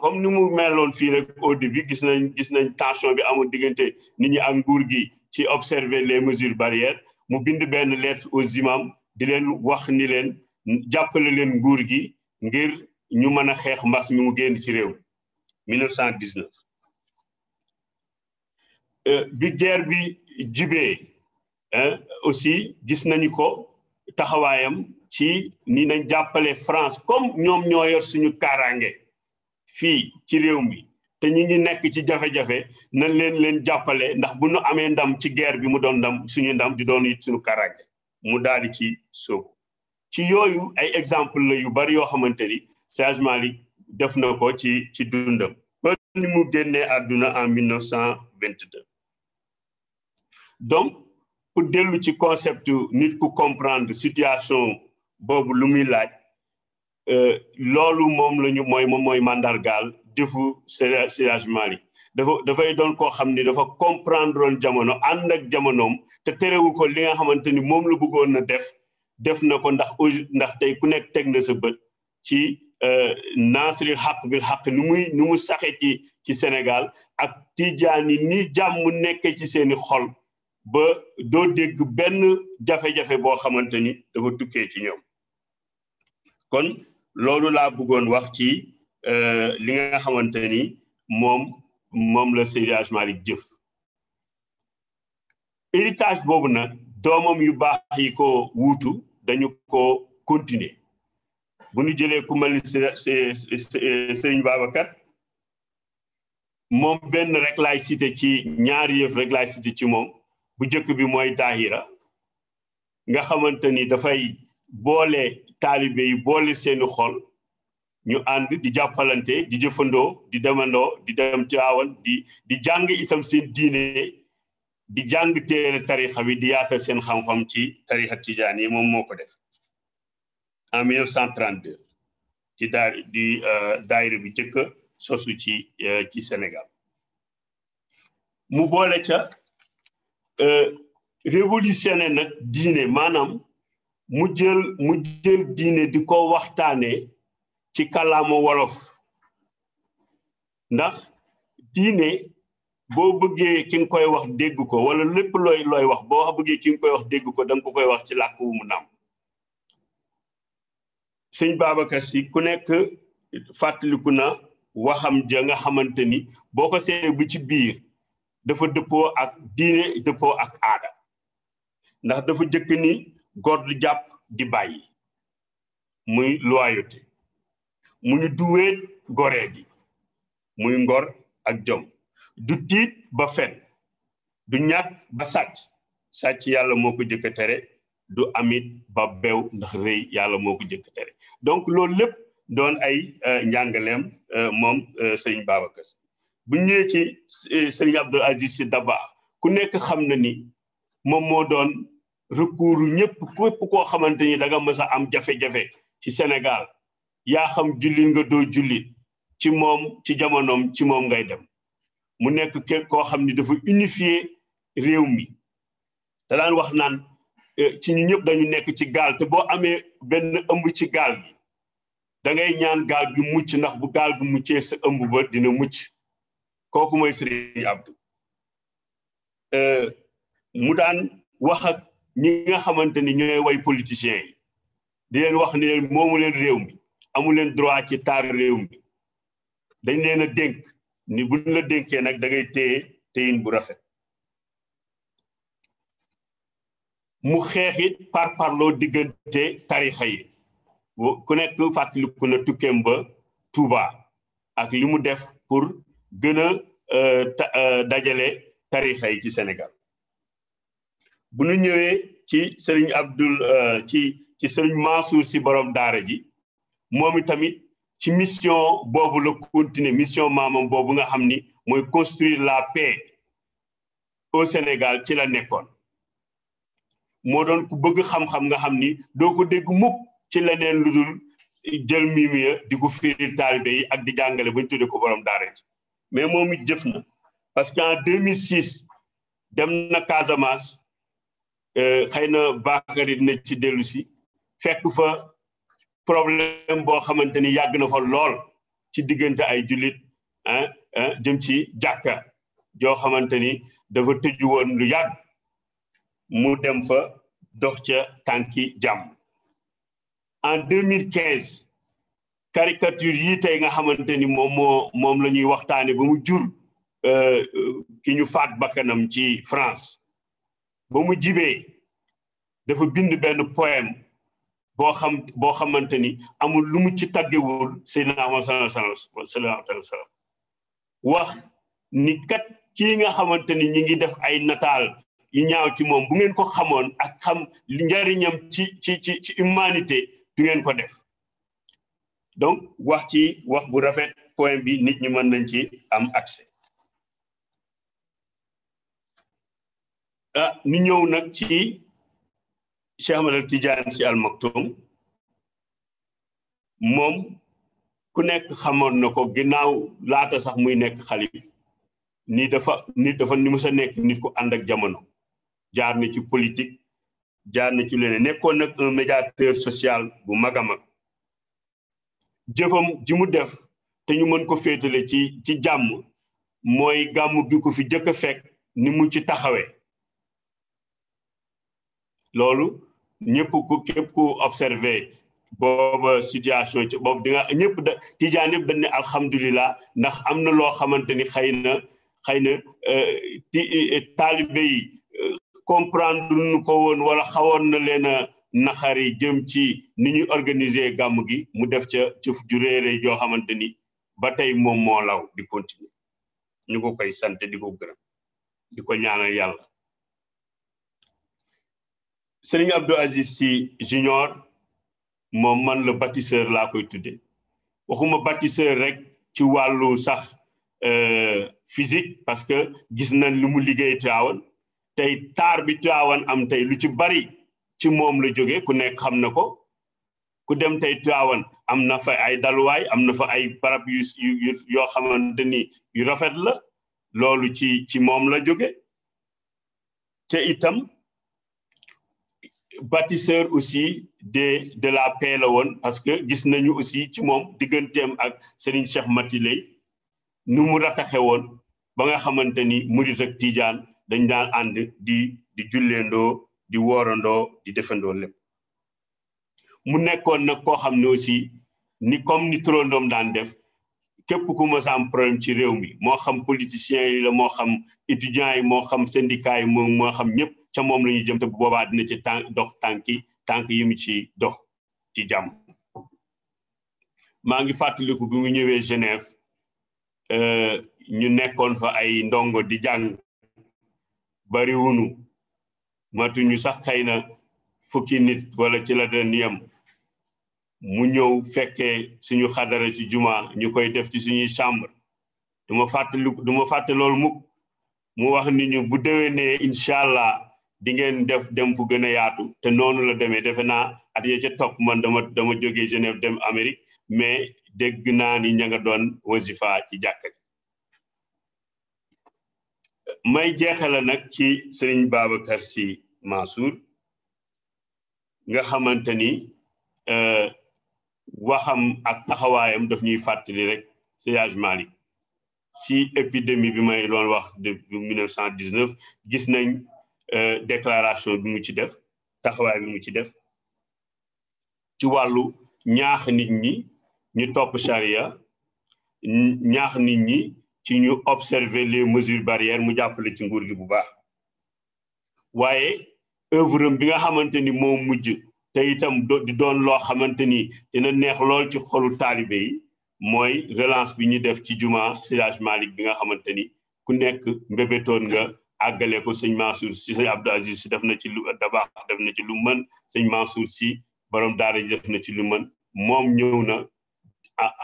comme ni mu meloon fii rek au début gis nañ tension bi amul diggante nit ñi ak nguur gi ci observer les mesures barrières mu bind benn lettre aux imams di leen wax ni leen jàppale leen nguur gi ngir ñu mën a xeex mbas mi mu génn ci réew 1919 bi guerre bi jibee aussi gis nañu ko taxawaayam ci ni nañ jàppale France comme ñoom ñoo yor suñu kaaraange fii ci réew mi te ñi ngi nekk ci jafe-jafe nañ leen jàppale ndax bu ñu amee ndam ci guerre bi mu doon ndam suñu ndam di doon it suñu kaaraange mu daal di ci sóobu ci yooyu ay exemple la yu bari yoo xamante ni Seydi Hadji Malick def na ko ci dundam ba ni mu génnee àdduna en 1922 donc pour dellu ci concept nit ku comprendre situation boobu lu muy laaj loolu moom la ñu mooy mandargaal jëfu Seydi Hadji Malick dafay doon koo xam ni dafa comprendre woon jamono ànd ak jamonoom te terewu ko li nga xamante ni moom la bëggoon na def na ko ndax tey ku nekk teg na sa bët ci naasiril xaq bil xaq nu mu saxe ci Sénégal ak tijaan yi ni jàmm nekkee ci seeni xol ba doo dégg benn jafe-jafe boo xamante ni dafa tukkee ci ñoom kon loolu laa bëggoon wax ci li nga xamante ni moom la Seydi Hadji Malick jëf héritage boobu nag doomam yu baax yi ko wuutu dañu ko continuer bu ñu jëlee ku mel ni Serigne Babacar moom benn rek laay cité ci ñaari yëf rek laay cité ci moom bu njëkk bi mooy daahira nga xamante ni dafay boole taalibe yi boole seeni xol ñu ànd di jàppalante di jëfandoo di demandoo di dem Tiwaawan di jàng itam seen diine di jàng téere tarixa bi di yaatal seen xam-xam ci tarixa tijaan yi moom moo ko def en 1932 ci daayira bi njëkk sosu ci Sénégal mu boole ca révolutionné nag diine maanaam mu jël diine di ko waxtaane ci kàllaama wolof ndax diine boo bëggee ki nga koy wax dégg ko wala lépp looy wax boo bëggee ki nga koy wax dégg ko da nga ko koy wax ci làkk wu mu naam sëñ Babacar Sy ku nekk fàttaliku na waxam ja nga xamante ni boo ko seetee bu ci biir dafa dëppoo ak diine dëppoo ak aada ndax dafa jëkk ni góor du jàpp di bàyyi muy loyauté mu ñu duweet goree di muy ngor ak jom du tiit ba fen du ñàkk ba sàcc yàlla moo ko jëkk tere du amit ba bew ndax rëy yàlla moo ko jëkk tere donc loolu lépp doon ay njàngaleem moom sëriñ Babacar Sy bu ñëwee ci sëriñ Abdoul Aziz Sy Dabakh ku nekk xam na ni moom moo doon recours ñëpp képp koo xamante ni da nga mës a am jafe-jafe ci Sénégal yaa xam jullit nga doo jullit ci moom ci jamonoom ci moom ngay dem mu nekk koo xam ni dafa unifier réew mi da daan wax naan ci ñu ñëpp dañu nekk ci gaal te boo amee benn ëmb ci gaal bi da ngay ñaan gaal bi mucc ndax bu gaal bi muccee sa ëmb ba dina mucc kooku mooy Serigne Abdou mu daan wax ak ñi nga xamante ni ñooy way politiciens yi di leen wax ne leen moomu leen réew mi amu leen droit ci taar réew mi dañ leen a dénk ni buñ la dénkee nag da ngay téye téyin bu rafet mu xeexit par parloo diggante tarixa yi ku nekk fàttaliku na tukkeem ba Touba ak li mu def pour gën a dajale tarixa yi ci Sénégal bu ñu ñëwee ci Serigne Abdoul ci Serigne Mansour Sy borom daara ji moom tamit ci mission boobu la continuer mission maamam boobu nga xam ni mooy construire la paix au Sénégal ci la nekkoon moo doon ku bëgg xam-xam nga xam ni doo ko dégg mukk ci leneen lu dul jël mimiya di ko firil taalibe yi ak di jàngale ba ñu tudde ko borom daara ji mais moom it jëf na parce que en 2006 dem na Casamance xëy na Bakary dina ci dellu si fekk fa problème boo xamante ni yàgg na fa lool ci diggante ay jullit jëm ci jàkka joo xamante ni dafa tëju woon lu yàgg mu dem fa dox ca tànki jàmm en 2015 caricature yi tey nga xamante ni moom la ñuy waxtaane ba mu jur ki ñu faat bakkanam ci France ba mu jibee dafa bind benn poème boo xamante ni amul lu mu ci taggewul Seydina Muhammad sallallahu alayhi wa sallam wax ni kat kii nga xamante ni ñi ngi def ay nataal yu ñaaw ci moom bu ngeen ko xamoon ak xam njariñam ci humanité du ngeen ko def donc wax bu rafet poème bi nit ñi mën nañ ci am accès ñu ñëw nag ci Cheikh Ahmed Tidiane Sy Al Maktoum moom ku nekk xamoon na ko ginnaaw laata sax muy nekk xalif ni dafa ni musa nekk nit ku ànd ak jamono jaar na ci politique jaar na ci leneen nekkoon nag un médiateur social bu mag a mag jëfam ji mu def te ñu mën ko féetale ci jàmm mooy gàmmu gi ko fi jëkk a fekk ni mu ci taxawee loolu képp ku observé booba situation ci boobu di nga ñëpp tijaan yëpp dañ ne alhamdulilah ndax am na loo xamante ni xëy na taalibe yi comprendre nu ko woon wala xawoon na leen a naxari jëm ci ni ñuy organiser gàmm gi mu def ca jëf ju réere yoo xamante ni ba tey moom moo law di continuer ñu ko koy sant di ko gërëm di ko ñaanal yàlla Serigne Abdou Aziz Sy Junior moom man la bâtisseur laa koy tudde waxuma bâtisseur rek ci wàllu sax physique parce que gis nañ lu mu liggéey Tiwaawan tey taar bi Tiwaawan am tey lu ci bari ci moom la jóge ku nekk xam na ko ku dem tey Tiwaawan am na fa ay daluwaay am na fa ay barab yoo xamante ni yu rafet la loolu ci moom la jóge te itam bâtisseur aussi de la paix la woon parce que gis nañu aussi ci moom digganteem ak Serigne Cheikh Mati Lay nu mu rataxe woon ba nga xamante ni murit ak tijaan dañ daan ànd di julleendoo di woorandoo di defandoo lépp mu nekkoon nag koo xam ne aussi ni comme ni turandoom daan def képp ku mës a am problème ci réew mi moo xam politiciens yi la moo xam étudiants yi moo xam syndicats yi moo xam ñëpp ca moom la ñuy jëm te bu boobaa dina ci dox tànk yi mu ci dox ci jàmm maa ngi fàttaliku bi mu ñëwee Genève ñu nekkoon fa ay ndongo di jàng bari wunu matuñu sax xëy na fukki nit wala ci la den yem mu ñëw fekkee suñu xadara ci juma ñu koy def ci suñuy chambre du ma fàtte loolu mu wax ni ñu bu déwénee incha allah di ngeen dem fu gën a yaatu te noonu la demee defe naa at yee ca topp man dama jógee Genève dem Amérique mais dégg naa ni ña nga doon wasifa ci jàkka may jeexale nag ci Serigne Babacar Sy Mansour nga xamante ni waxam ak taxawaayam daf ñuy fàttali rek Seydi Hadji Malick si épidémie bi may doon wax depuis 1919 gis nañ déclaration bi mu ci def taxawaay bi mu ci def ci wàllu ñaax nit ñi ñu topp charia ñaax nit ñi ci ñu observer les mesures barrières mu jàppale ci nguur gi bu baax waaye œuvre bi nga xamante ni moo mujj te itam di doon loo xamante ni dina neex lool ci xolu taalibe yi mooy relance bi ñu def ci juma Seydi Hadji Malick bi nga xamante ni ku nekk mbébétoon nga àggale ko sëñ Mansour Sy sëñ Abdou Aziz Sy def na ci lu Dabakh def na ci lu mën sëñ Mansour Sy borom daara ji def na ci lu mën moom ñëw na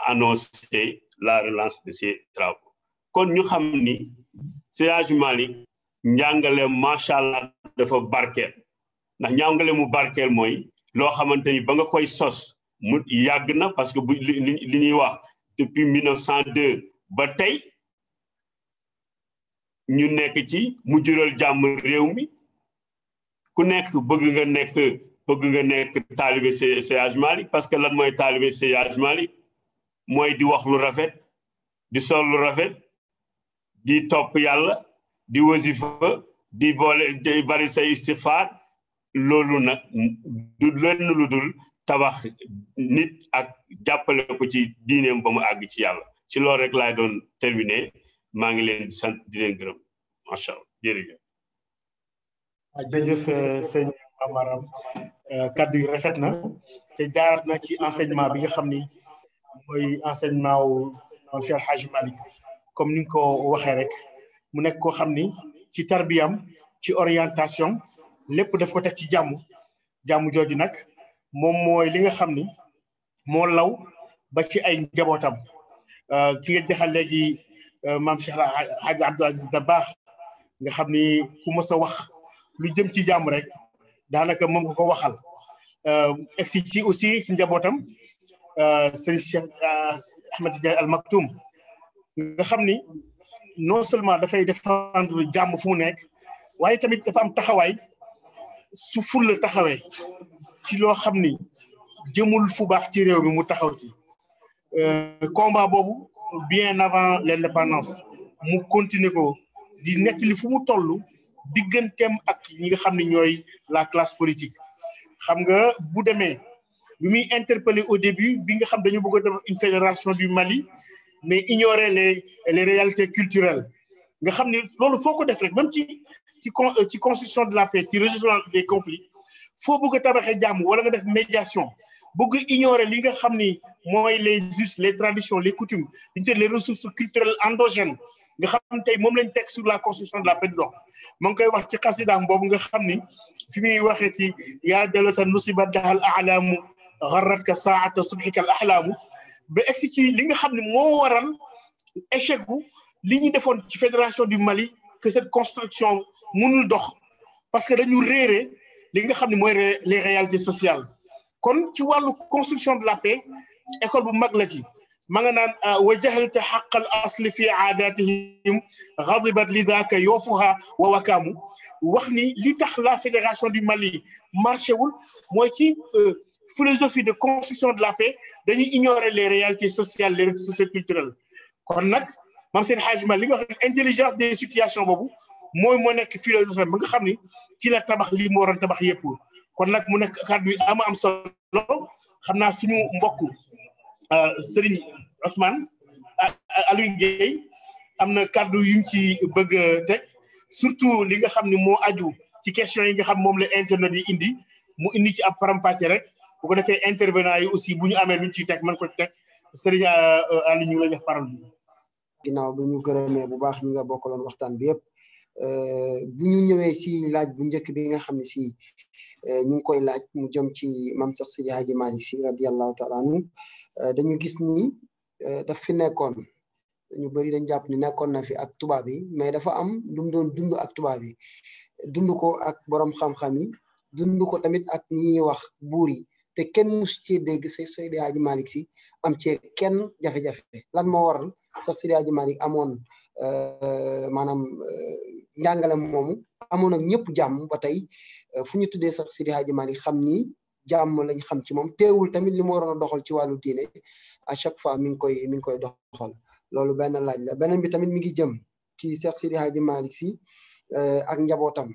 annoncé la relance de ces travaux kon ñu xam ni Seydi Hadji Malick njàngale macha allah dafa barkeel ndax njàngale mu barkeel mooy loo xamante ni ba nga koy sos mu yàgg na parce que bu li ñuy wax depuis 1902 ba tey ñu nekk ci mu jural jàmm réew mi ku nekk bëgg nga nekk taalibe Seydi Hadji Malick parce que lan mooy taalibe Seydi Hadji Malick mooy di wax lu rafet di sol lu rafet di topp yàlla di wasifa di boole di bari say istighfar loolu nag du lenn lu dul tabax nit ak jàppale ko ci diineem ba mu àgg ci yàlla ci loolu rek laay doon terminer maa ngi leen di sant di leen gërëm macha allah jërëjëf. jërëjëf sëñ Amaram kaddu yi rafet na te jaarat na ci enseignement bi nga xam ni mooy enseignement wu Cheikh El Hadji Malick comme ni nga ko waxee rek mu nekk koo xam ni ci tarbiyam ci orientation lépp daf ko teg ci jàmm jooju nag moom mooy li nga xam ni moo law ba ci ay njabootam ki nga jaxal léegi maam Cheikh Hadji Abdou Aziz Dabakh nga xam ni ku mës a wax lu jëm ci jàmm rek daanaka moom ko waxal egsi ci aussi ci njabootam sëñ Cheikh Ahmed Tidiane Al Maktoum nga xam ni non seulement dafay défendre jàmm fu mu nekk waaye tamit dafa am taxawaay su fulla taxawee ci loo xam ni jëmul fu baax ci réew mi mu taxaw ci combat boobu bien avant l'indépendance mu continuer ko di nettali fu mu toll digganteem ak ñi nga xam ne ñooy la classe politique xam nga bu demee bi muy interpellé au début bi nga xam dañu bëgg a def une fédération du Mali mais ignorer les réalités culturelles nga xam ni loolu foo ko def rek même ci constitution de la paix ci résolution des conflits foo bëgg a tabaxee jàmm wala nga def médiation bëgg ignorer li nga xam ni mooy les us les traditions les coutumes les ressources culturelles endogènes nga xam tey moom lañ teg sur la constitution de la paix dox ma ngi koy wax ci xasidaam boobu nga xam ni fi muy waxee ci yaa delota nusibat dahal a'laamu gharratka saa'ata subhika al ahlaamu ba egsi ci li nga xam ne moo waral échec bu li ñu defoon ci fédération du Mali que cette construction mënul dox parce que dañu réere li nga xam ne mooy les réalités sociales kon ci wàllu construction de la paix école bu mag la ci ma nga naan wa jahalta xaqal asli fi aadatihim ghadibat lidaka yoofuha wa wakaamu wax ni li tax la fédération du Mali marché wul mooy ci philosophie de construction de la paix dañuy ignorer les réalités sociales les ressources culturelles kon nag maam Seydi Hadji Malick li nga wax intelligence des situations boobu mooy moo nekk philosophie ba nga xam ni ci la tabax li mu waroon tabax yëpp kon nag mu nekk kàddu yi am solo xam naa suñu mbokk Serigne Ousmane Aliou Guèye am na kàddu yu mu ci bëgg a teg surtout li nga xam ne moo aju ci question yi nga xam moom la internet yi indi mu indi ci ab parampàcce rek bu ko defee intervenant yi aussi bu ñu amee luñ ciy teg mën ko teg Serigne Aliou ñu ngi lay jox parole bi. ginnaaw bu ñu gërëmee bu baax ñi nga bokkaloon waxtaan bi yëpp bu ñu ñëwee si laaj bu njëkk bi nga xam ne si ñu ngi koy laaj mu jëm ci Mame Cheikh Seydi Hadji Malick Sy radiyallahu taala anhu dañu gis ni daf fi nekkoon ñu bëri dañ jàpp ni nekkoon na fi ak tubaab yi mais dafa am lu mu doon dund ak tubaab yi dund ko ak borom xam-xam yi dund ko tamit ak ñi ñuy wax buur yi te kenn mus ci dégg Seydi Hadji Malick Sy am ci kenn jafe-jafe lan moo waral sax Seydi Hadji Malick amoon maanaam njàngale moomu amoon ak ñëpp jàmm ba tey fu ñu tuddee sax Seydi Hadji Malick xam ni jàmm lañ xam ci moom teewul tamit li mu waroon a doxal ci wàllu diine à chaque fois mi ngi koy doxal loolu benn laaj la beneen bi tamit mi ngi jëm ci Cheikh Seydi Hadji Malick Sy ak njabootam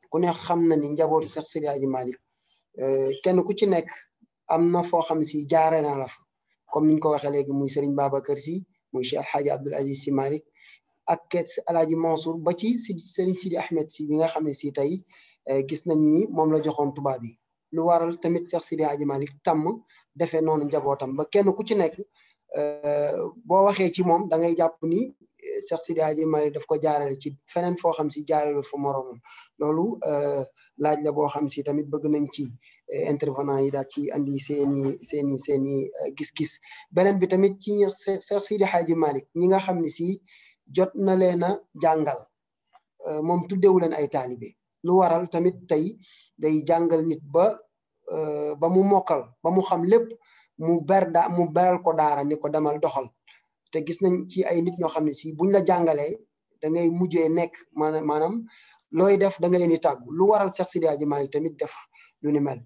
ku ne xam na ni njabootu Cheikh Seydi Hadji Malick kenn ku ci nekk am na foo xam si jaare na la fa comme niñ ko waxee léegi muy Serigne Babacar Sy muy Cheikh Hadji Abdoul Aziz Sy Malick ak Alaaji Mansour ba ci Serigne Sidi Ahmed Sy bi nga xam ne si tey gis nañ ni moom la joxoon tubaab yi lu waral tamit Cheikh Seydi Hadji Malick tàmm defee noonu njabootam ba kenn ku ci nekk boo waxee ci moom da ngay jàpp ni Cheikh Seydi Hadji Malick daf ko jaarale ci feneen foo xam si jaarale fa moroomam loolu laaj la boo xam si tamit bëgg nañ ci intervenant yi daal ci andi seeni gis-gis beneen bi tamit ci Cheikh Seydi Hadji Malick ñi nga xam ne si jot na leen a jàngal moom tuddewu leen ay taalibe lu waral tamit tey day jàngal nit ba mu mokkal ba mu xam lépp mu beral ko daara ni ko demal doxal te gis nañ ci ay nit ñoo xam ne si buñ la jàngalee da ngay mujjee nekk maanaam looy def da nga leen di tàggu lu waral Cheikh Seydi Hadji Malick tamit def lu ni mel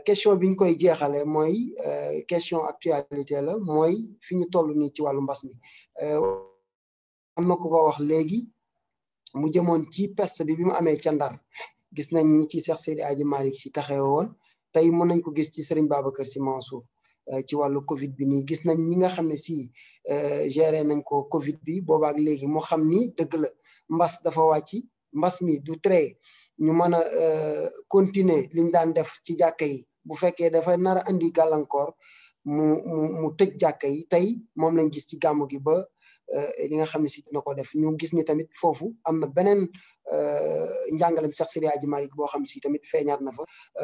question bi ñu koy jeexale mooy question actualité la mooy fi ñu toll nii ci wàllu mbas mi am na ku ko wax léegi mu jëmoon ci peste bi mu amee ca Ndar gis nañ ñi ci Cheikh Seydi Hadji Malick Sy taxawe woon tey mën nañ ko gis ci Serigne Babacar Sy Mansour ci wàllu Covid bi nii gis nañ ñi nga xam ne si géré nañ ko Covid bi boobaak léegi moo xam ni dëgg la mbas dafa wàcc mbas mi du trait ñu mën a continuer liñ daan def ci jàkka yi bu fekkee dafa nar a andi gàllankoor mu tëj jàkka yi tey moom lañ gis ci gàmmu gi ba li nga xam ne si na ko def ñu gis ni tamit foofu am na beneen njàngalem Cheikh Seydi Hadji Malick boo xam si tamit feeñaat na fa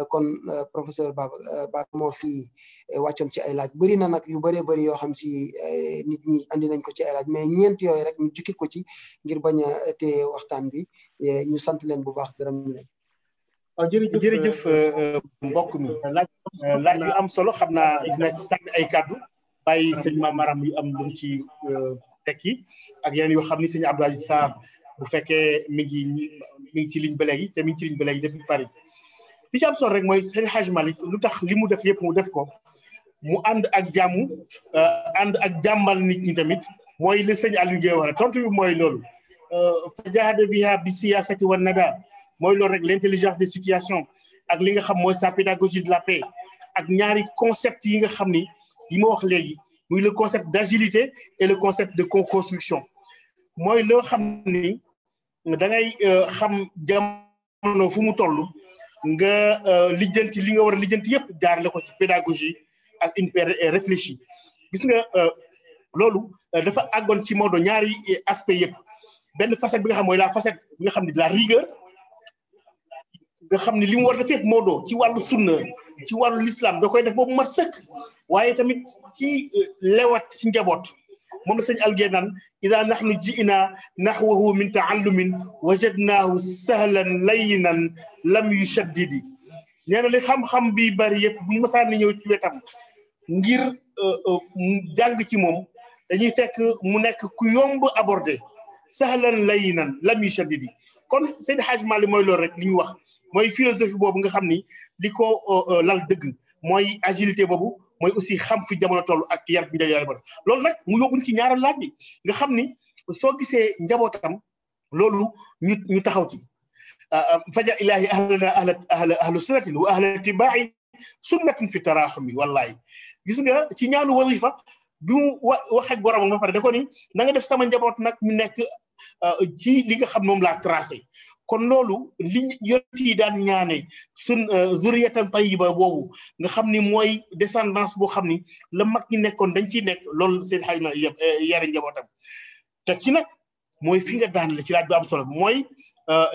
kon professeur Ba moo fi wàccoon ci ay laaj bëri na nag yu bëree bëri yoo xam si nit ñi andi nañ ko ci ay laaj mais ñeent yooyu rek ñu jukki ko ci ngir bañ a téye waxtaan bi ñu sant leen bu baax gërëm leen. jërëjëf mbokk mi laaj yu am solo xam naa dina ci sànni ay kàddu bàyyi sëñ Mamaram yu am lu ci tekki ak yeneen yoo xam ni sëñ Abdou Aziz Sarr bu fekkee mi ngi ci ligne ba léegi te mi ngi ci ligne ba léegi depuis Paris li ci am solo rek mooy sëñ Hadji Malick lu tax li mu def yëpp mu def ko mu ànd ak jàmm ànd ak jàmmal nit ñi tamit mooy li sëñ Aliou Guèye wax tontu bi mooy loolu fa jahada biha bi siyasati wa nada mooy loolu rek l'intelligence des situations ak li nga xam mooy sa pédagogie de la paix ak ñaari concept yi nga xam ni yi ma wax léegi muy le concept d'agilité et le concept de co-construction mooy loo xam ni da ngay xam jamono fu mu toll nga lijjanti li nga war a lijjanti yëpp jaarale ko ci pédagogie ak une paix réfléchie gis nga loolu dafa àggoon ci Maodo ñaari aspect yëpp benn facette bi nga xam mooy la facette bi nga xam ne de la rigueur nga xam ne li mu war a def yëpp Maodo ci wàllu sunna ci wàllu l'islam da koy def boobu mat sëkk waaye tamit ci lewat ci njaboot moom la sëñ Algué naan ida nahnu ji'na nahwahu min ta'allumin wajadnahu sahlan layyinan lam yushaddidi nee na li xam-xam bi bari yëpp bu ñu mësaan ni ñëw ci wetam ngir jàng ci moom dañuy fekk mu nekk ku yomb abordé sahlan layyinan lam yushaddidi kon Seydi Hadji Malick mooy loolu rek li ñu wax mooy philosophie boobu nga xam ni li ko lal dëgg mooy agilité boobu mooy aussi xam fi jamono toll ak yar bi njëriñ ba loolu nag mu yóbbuñ ci ñaaral laaj bi nga xam ni soo gisee njabootam loolu ñu taxaw ci faja ilahi ahlana ahlu sunnatin wa ahla tibaa'i sunnatin fi taraxumi wallahi gis nga ci ñaanu wasifa bi mu wax ak boromam ba pare da ko ni na nga def sama njaboot nag ñu nekk ci li nga xam moom laa tracé kon loolu li yonent yi daan ñaane sun zuriyatan tayyiba boobu nga xam ni mooy descendance boo xam ni la mag ñi nekkoon dañ ciy nekk loolu seen xayma yare njabootam te ci nag mooy fi nga daan la ci laaj bu am solo mooy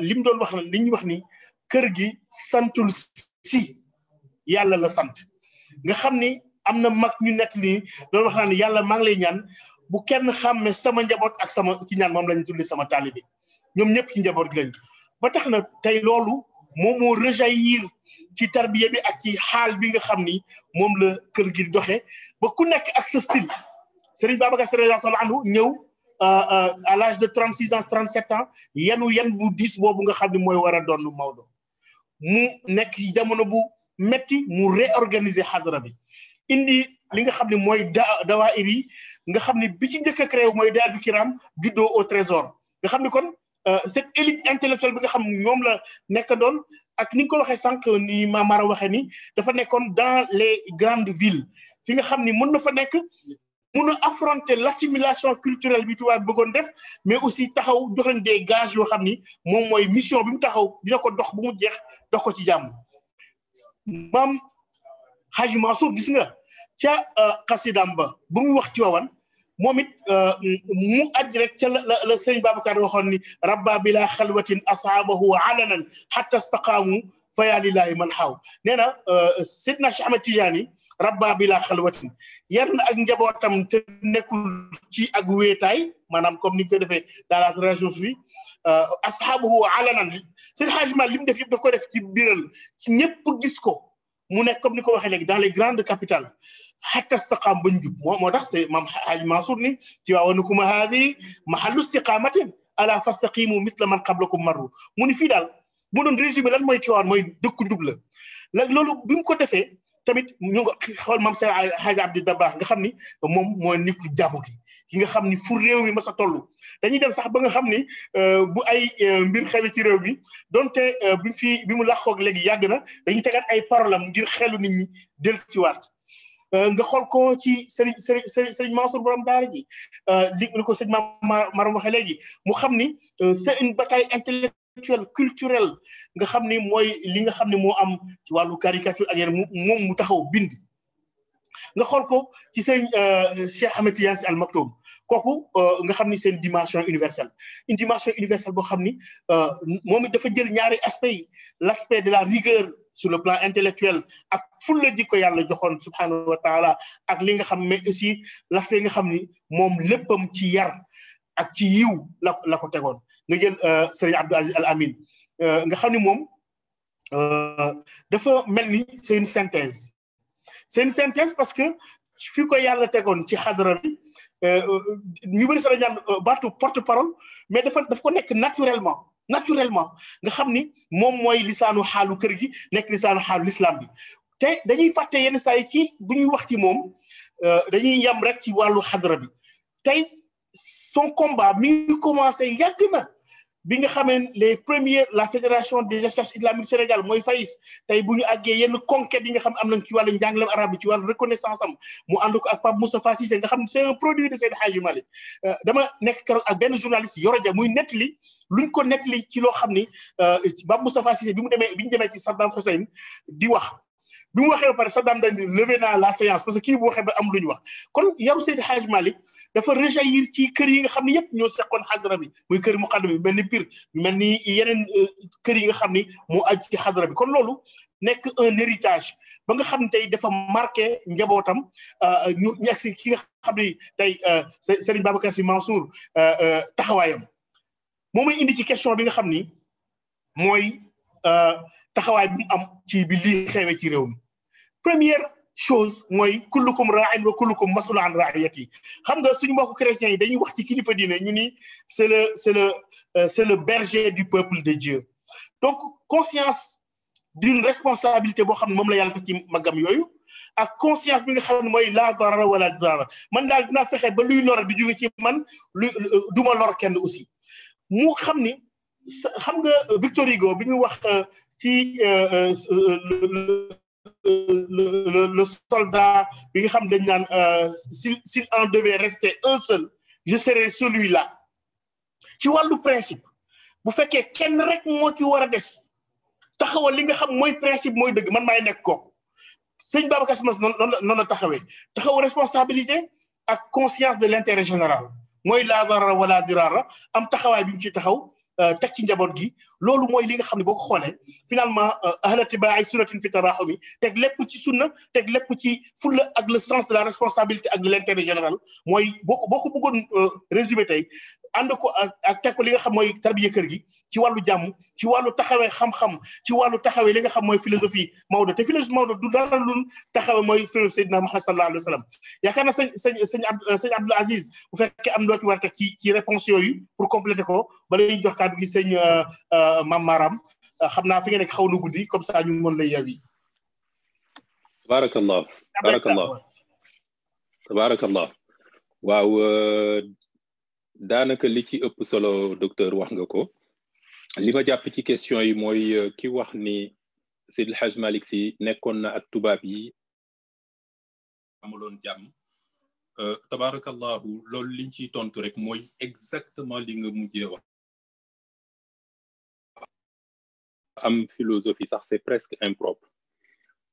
li mu doon wax na li ñuy wax ni kër gi santul si yàlla la sant nga xam ni am na mag ñu nekk ni doon wax naa ni yàlla maa ngi lay ñaan bu kenn xàmme sama njaboot ak sama ci ñaan moom lañu tuddi sama taalibe ñoom ñëpp ci njaboot gi lañu ba tax na tey loolu moom moo rejaillir ci tarbiya bi ak ci xaal bi nga xam ni moom la kër gi doxe ba ku nekk ak sa style Serigne Babacar Sy radiyallahu anhu ñëw à l'âge de 36 ans 37 ans yan bu 10 boobu nga xam ni mooy war a doon Maodo mu nekk ci jamono bu metti mu réorganiser xadra bi indi li nga xam ne mooy dawaayir yi nga xam ne bi ci njëkk a créé mooy Daaru Kiram juddoo au trésor nga xam ne kon cette élite intellectuelle bi nga xam ñoom la nekk doon ak ni nga ko waxee sànq ni Mamara waxee ni dafa nekkoon dans les grandes villes fi nga xam ni mën na fa nekk mun a affronter l'assimilation culturelle bi tubaab bëggoon def mais aussi taxaw jox leen des gages yoo xam ni moom mooy mission bi mu taxaw dina ko dox bu mu jeex dox ko ci jàmm maam Haji Mansour gis nga ca xasidam ba bu mu wax ci wawan moom it mu aj rek ca la sëñ Babacar waxoon ni rabba bila xalwatin asaabahu alanan hatta istaqaamu fa yaa lillahi man xaaw nee na Seydina Cheikh Ahmed Tidiane rabba bila xalwatin yar na ak njabootam te nekkul ci ak wéetaay maanaam comme ni ñu ko defee dans la région bi asaabahu alanan sëñ Hadji Malick li mu def yëpp daf ko def ci biiral ci ñëpp gis ko mu nekk comme ni ko waxee léegi dans les grandes capitales hatta istaqaam bañ jub moo tax c'est maam Haji Mansour ni Tiwaawanukum haadi mahallu istiqaamatin ala fastaqimu mithla man qablakum marru mu ni fii daal mu doon résumé lan mooy Tiwaawan mooy dëkku njub la léegi loolu bi mu ko defee tamit ñu nga xool maam Seydi Hadji Abdou Dabakh nga xam ni moom mooy nit ku jàmm gi ki nga xam ni fu réew mi mas a toll dañuy dem sax ba nga xam ni bu ay mbir xewi ci réew mi donte bi mu làqoog léegi yàgg na dañuy tegaat ay parole am ngir xelu nit ñi dellusiwaat nga xool ko ci Serigne Mansour borom daara ji li ko sëñ Maram waxee léegi mu xam ni c'est une bataille intellectuelle culturelle nga xam ni mooy li nga xam ni moo am ci wàllu caricature ak yeneen moom mu taxaw bind nga xool ko ci sëñ Cheikh Ahmed Tidiane Sy Al Maktoum kooku nga xam ni c'est une dimension universelle boo xam ni moom it dafa jël ñaari aspects yi l'aspect de la rigueur sur le plan intellectuel ak fulla ji ko yàlla joxoon subhanahu wa taala ak li nga xam mais aussi l'aspect nga xam ni moom léppam ci yar ak ci yiw la ko tegoon nga jël Serigne Abdou Aziz Al Amin nga xam ni moom dafa mel ni c'est une synthèse parce que fi ko yàlla tegoon ci xadra bi ñu bëri sax dañu naan baatu porte-parole mais daf ko nekk naturellement nga xam ni moom mooy lisaanu xaalu kër gi nekk lisaanu xaalu l'islam bi te dañuy fàtte yenn saa yi ci bu ñuy wax ci moom dañuy yam rek ci wàllu xadra bi tey son combat mi ngi commencé yàgg na bi nga xamee la fédération des recherches islamiques du Sénégal mooy FAIS tey bu ñu àggee yenn conquête yi nga xam am nañ ci wàllu njàngaleem arabe bi ci wàllu reconnaissance am mu ànd ko ak Pape Moustapha Cissé nga xam ne c'est un produit de Seydi Hadji Malick dama nekk keroog ak benn journaliste Yoro Dia muy nettali luñ ko nettali ci loo xam ni Pape Moustapha Cissé bi ñu demee ci Saddam Hussein di wax bi mu waxee ba pare Saddam dañ di lever naa la séance parce que kii bu waxee ba am lu ñu wax kon yaru Seydi Hadji Malick dafa rejaillir ci kër yi nga xam ne yëpp ñoo seqoon xadra bi muy kër muqaddam bi mel ni Pire mel ni yeneen kër yi nga xam ni moo aju ci xadra bi kon loolu nekk un héritage ba nga xam ne tey dafa marqué njabootam ñu egsi ki nga xam ni tey Serigne Babacar Sy Mansour taxawaayam moo may indi ci question bi nga xam ni mooy taxawaay bi mu am ci bi lii xewee ci réew mi première chose mooy kullukum raa'in wa kullukum mas'ulun an ra'iyati xam nga suñu mbokku chrétiens yi dañuy wax ci kilifa diine ñu ni c'est le berger du peuple de Dieu donc conscience d'une responsabilité boo xam ne moom la yàlla teg ci magam yooyu ak conscience bi nga xam ne mooy la darara wala dirara man daal dinaa fexe ba luy lor di jóge ci man duma lor kenn aussi mu xam ni xam nga Victor Hugo bi ñu wax ci le soldat bi nga xam dañ naan s'il en devait rester un seul je serais celui-là ci wàllu principe bu fekkee kenn rek moo ci war a des taxawal li nga xam mooy principe mooy dëgg man maay nekk kooku sëñ Babacar Sy noonu la taxawee taxaw responsabilité ak conscience de l'intérêt général mooy laa darara wala dirara am taxawaay bi mu ci taxaw teg ci njaboot gi loolu mooy li nga xam ne boo ko xoolee finalement ahla tibaa'i sunnatin fi tarahumi teg lépp ci sunna teg lépp ci fulla ak le sens de la responsabilité ak de l'intérêt général mooy boo ko bëggoon résumé tey ànd ko ak teg ko li nga xam mooy tarbiya kër gi ci wàllu jàmm ci wàllu taxawee xam-xam ci wàllu taxawee li nga xam mooy philosophie Maodo te philosophie Maodo du dara lu taxawee mooy philosophie Seydina Muhammad sallallahu alayhi wa sallam yaakaar na sëñ Abdoul Aziz bu fekkee am loo ci war a teg ci réponse yooyu pour compléter ko ba lay jox kàddu gi sëñ Mame Maram xam naa fi nga nekk xaw na guddi comme ça ñu mën lay yeewi. Tabarakallah tabarakallah waaw daanaka li ci ëpp solo docteur wax nga ko li ma jàpp ci question yi mooy ki wax ni Seydi El Hadj Malick Sy nekkoon na ak tubaab yi amuloon jàmm tabarakallahu loolu liñ ciy tontu rek mooy exactement li nga mujjee wax am philosophie sax c'est presque impropre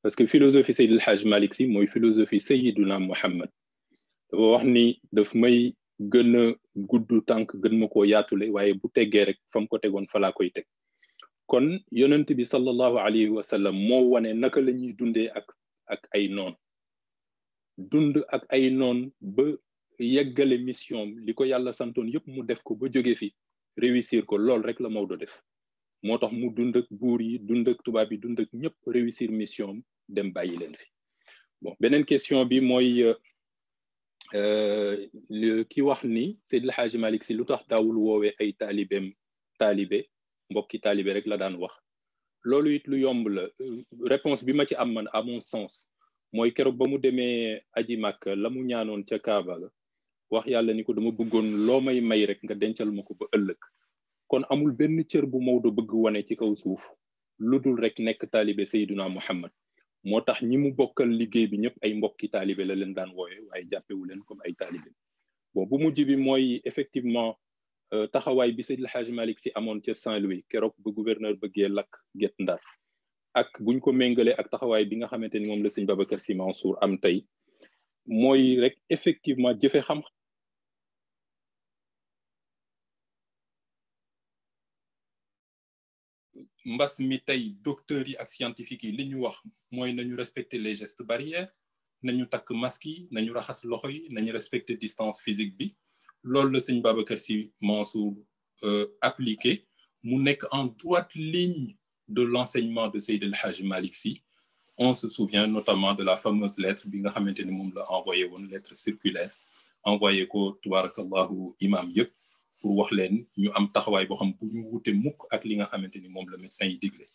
parce que philosophie Seydi El Hadj Malick Sy mooy philosophie Seyyiduna Muhammad dafa wax ni daf may gën a gudd tànk gën ma koo yaatule waaye bu teggee rek fa mu ko tegoon fa laa koy teg kon yonent bi sallallahu alayhi wa sallam moo wane naka la ñuy dundee ak ay noon dund ak ay noon ba yeggale mission li ko yàlla santoon yëpp mu def ko ba jóge fi réussir ko lool rek la Maodo def moo tax mu dund ak buur yi dund ak tubaab yi dund ak ñëpp réussir mission dem bàyyi leen fi bon beneen question bi mooy ki wax ni Seydi El Hadji Malick Sy lu tax daawul woowee ay taalibe mbokki taalibe rek la daan wax loolu it lu yomb la réponse bi ma ci am man à mon sens mooy keroog ba mu demee aji màkk la mu ñaanoon ca Kaaba la wax yàlla ni ko dama bëggoon loo may rek nga dencal ma ko ba ëllëg kon amul benn cër bu Maodo bëgg wane ci kaw suuf lu dul rek nekk taalibe Seydina Muhammad moo tax ñi mu bokkal liggéey bi ñëpp ay mbokki taalibe la leen daan wooye waaye jàppewu leen comme ay taalibe bon bu mujj bi mooy effectivement taxawaay bi Seydi El Hadji Malick Sy amoon ca Saint-Louis keroog ba gouverneur bëggee lakk Guet Ndar ak buñ ko méngalee ak taxawaay bi nga xamante ni moom la sëñ Babacar Sy Mansour am tey mooy rek effectivement jëfe xam mbas mi tey docteurs yi ak scientifiques yi li ñu wax mooy nañu respecter les gestes barrières nañu takk masque yi nañu raxas loxo yi nañu respecter distance physique bi loolu la sëñ Babacar Sy Mansour appliqué mu nekk en droite ligne de l'enseignement de Seydi El Hadji Malick Sy. On se souvient notamment de la fameuse lettre bi nga xamante ni moom la envoyé woon lettre circulaire envoyé ko tabarakallahu imam yëpp pour wax leen ñu am taxawaay boo xam bu ñu wute mukk ak li nga xamante ni moom la médecin yi digle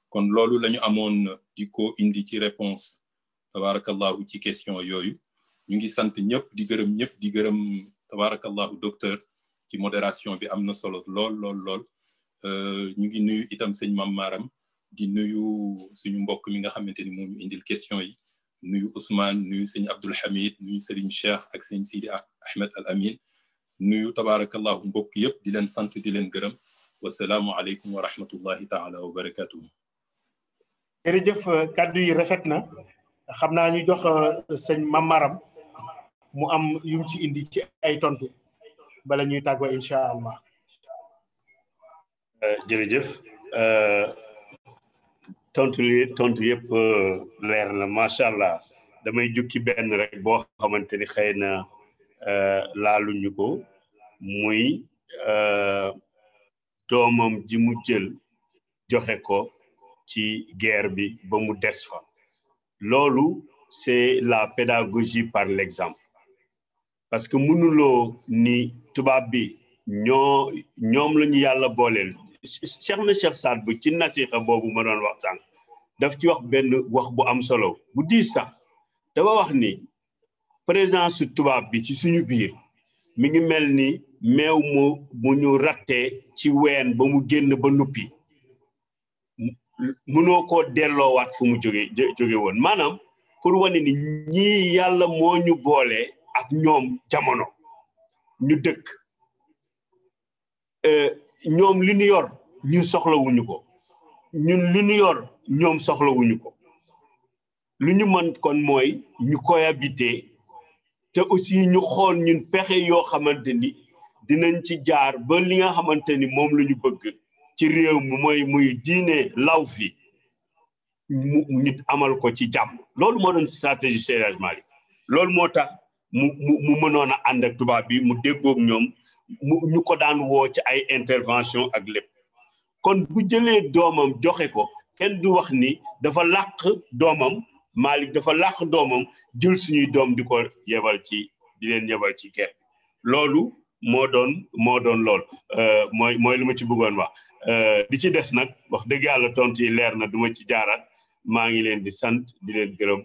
kon loolu la ñu amoon di ko indi ci réponse tabarakallahu ci question yooyu ñu ngi sant ñëpp di gërëm tabarakallahu docteur ci modération bi am na solo lool ñu ngi nuyu itam sëñ Mame Maram di nuyu suñu mbokk mi nga xamante ni moo ñu indil question yi nuyu Ousmane nuyu sëñ Abdoul Hamid nuyu Serigne Cheikh ak sëñ Sidi Ahmed Al Amin nuyu tabarakallahu mbokk yëpp di leen sant di leen gërëm wasalaamu aleykum wa rahmatullahi taala wa barakatuhu. jërëjëf kàddu yi rafet na xam naa ñu jox sëñ Mame Maram mu am yum ci indi ci ay tontu bala ñuy tàggoo incha allah. jërëjëf tontu yëpp leer na macha allah damay jukki benn rek boo xamante ni xëy na laaluñu ko muy doomam ji mu jël joxe ko ci guerre bi ba mu des fa loolu c'est la pédagogie par l'exemple parce que mënuloo ni tubaab bi ñoom la ñu yàlla booleel Cheikh Saad bu ci nasiha boobu ma doon wax sànq daf ci wax benn wax bu am solo bu diis sax dafa wax ni présence tubaab bi ci suñu biir mi ngi mel ni meew mu ñu rattee ci ween ba mu génn ba nuppi mënoo koo delloowaat fu mu jóge woon maanaam pour wane ni ñii yàlla moo ñu boole ak ñoom jamono ñu dëkk ñoom li ñu yor ñun soxlawuñu ko ñun li ñu yor ñoom soxlawuñu ko lu ñu mën kon mooy ñu cohabiter te aussi ñu xool ñun pexe yoo xamante ni dinañ ci jaar ba li nga xamante ni moom la ñu bëgg ci réew mi mooy muy diine law fi mu nit amal ko ci jàmm loolu moo doon stratégie Seydi El Hadji Malick loolu moo tax mu mënoon a ànd ak tubaab bi mu déggoog ñoom ñu ko daan woo ci ay intervention ak lépp kon bu jëlee doomam joxe ko kenn du wax ni dafa làq doomam Malick dafa làq doomam jël suñuy doom di ko yebal ci di leen yebal ci guerre loolu moo doon lool mooy lu ma ci bëggoon wax di ci des nag wax dëgg yàlla tontu yi leer na du ma ci jaaraat maa ngi leen di sant di leen gërëm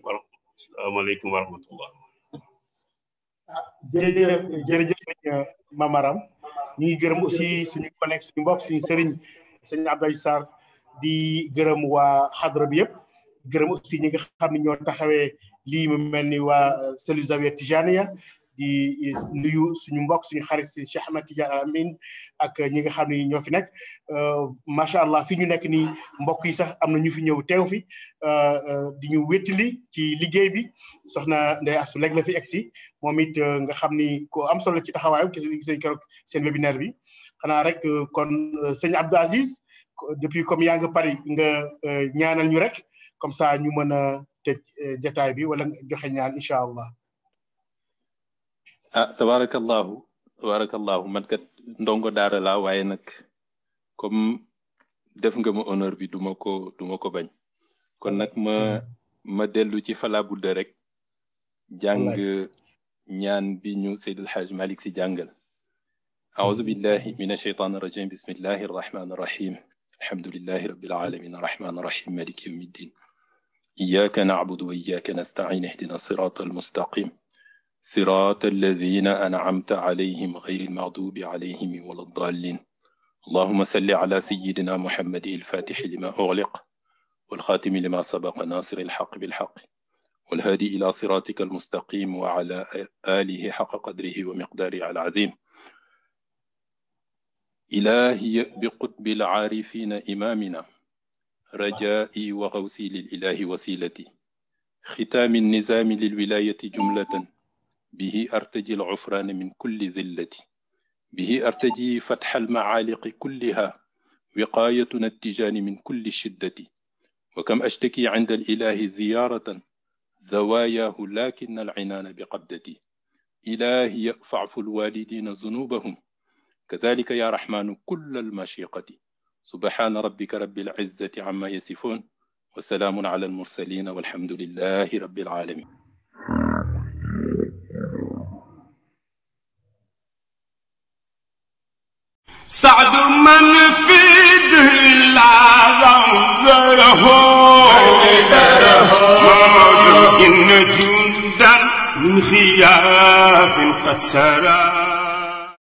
asalaamaaleykum wa rahmatullah jërëjëf sëñ Mamaram ñu ngi gërëm aussi suñu collègue suñu mbokk suñu sëñ Abdoulaye Sarr di gërëm waa xadra bi yëpp gërëm aussi ñi nga xam ne ñoo taxawee lii mu mel ni waa cellule Zawiya Tijaniya di nuyu suñu mbokk suñu xarit si Cheikh Ahmed Tidiane Amin ak ñi nga xam ne ñoo fi nekk macha allah fi ñu nekk nii mbokk yi sax am na ñu fi ñëw teew fi di ñu wéttali ci liggéey bi soxna Ndeye Astou léegi la fi egsi moom it nga xam ni ko am solo ci taxawaayam gis nañ keroog seen webinaire bi xanaa rek kon sëñ Abdou Aziz depuis comme yaa nga Paris nga ñaanal ñu rek comme ça ñu mën a tëj jataay bi wala joxe ñaan incha allah. tabarakallahu man kat ndongo daara laa waaye nag comme def nga ma honneur bi duma ko bañ kon nag ma dellu ci fala budda rek jàng ñaan bi ñu Seydil Hadj Malick Sy jàngal a'udhu billahi minash shaitanir rajim bismillahir rahmanir rahim alhamdulillahi rabbil alamin arrahmanir rahim maliki yawmiddin iyyaka na'budu wa iyyaka nasta'in ihdinas siratal mustaqim صراط الذين أنعمت عليهم غير المغضوب عليهم ولا الضالين اللهم صل على سيدنا محمد الفاتح لما أغلق والخاتم لما سبق ناصر الحق بالحق والهادي إلى صراطك المستقيم وعلى آله حق قدره ومقداره العظيم إلهي بقطب العارفين إمامنا رجائي وغوصي للإله وسيلتي ختام النظام للولاية جملة به أرتجي العفران من كل ذلة به أرتجي فتح المعالق كلها وقايتنا التجان من كل شدة وكم أشتكي عند الإله زيارة زواياه لكن العنان بقبدتي إلهي فاعف الوالدين ذنوبهم كذلك يا رحمن كل المشيقة سبحان ربك رب العزة عما يصفون وسلام على المرسلين والحمد لله رب العالمين. سعد من في دهر ظهره إن جندا من خياف قد سرى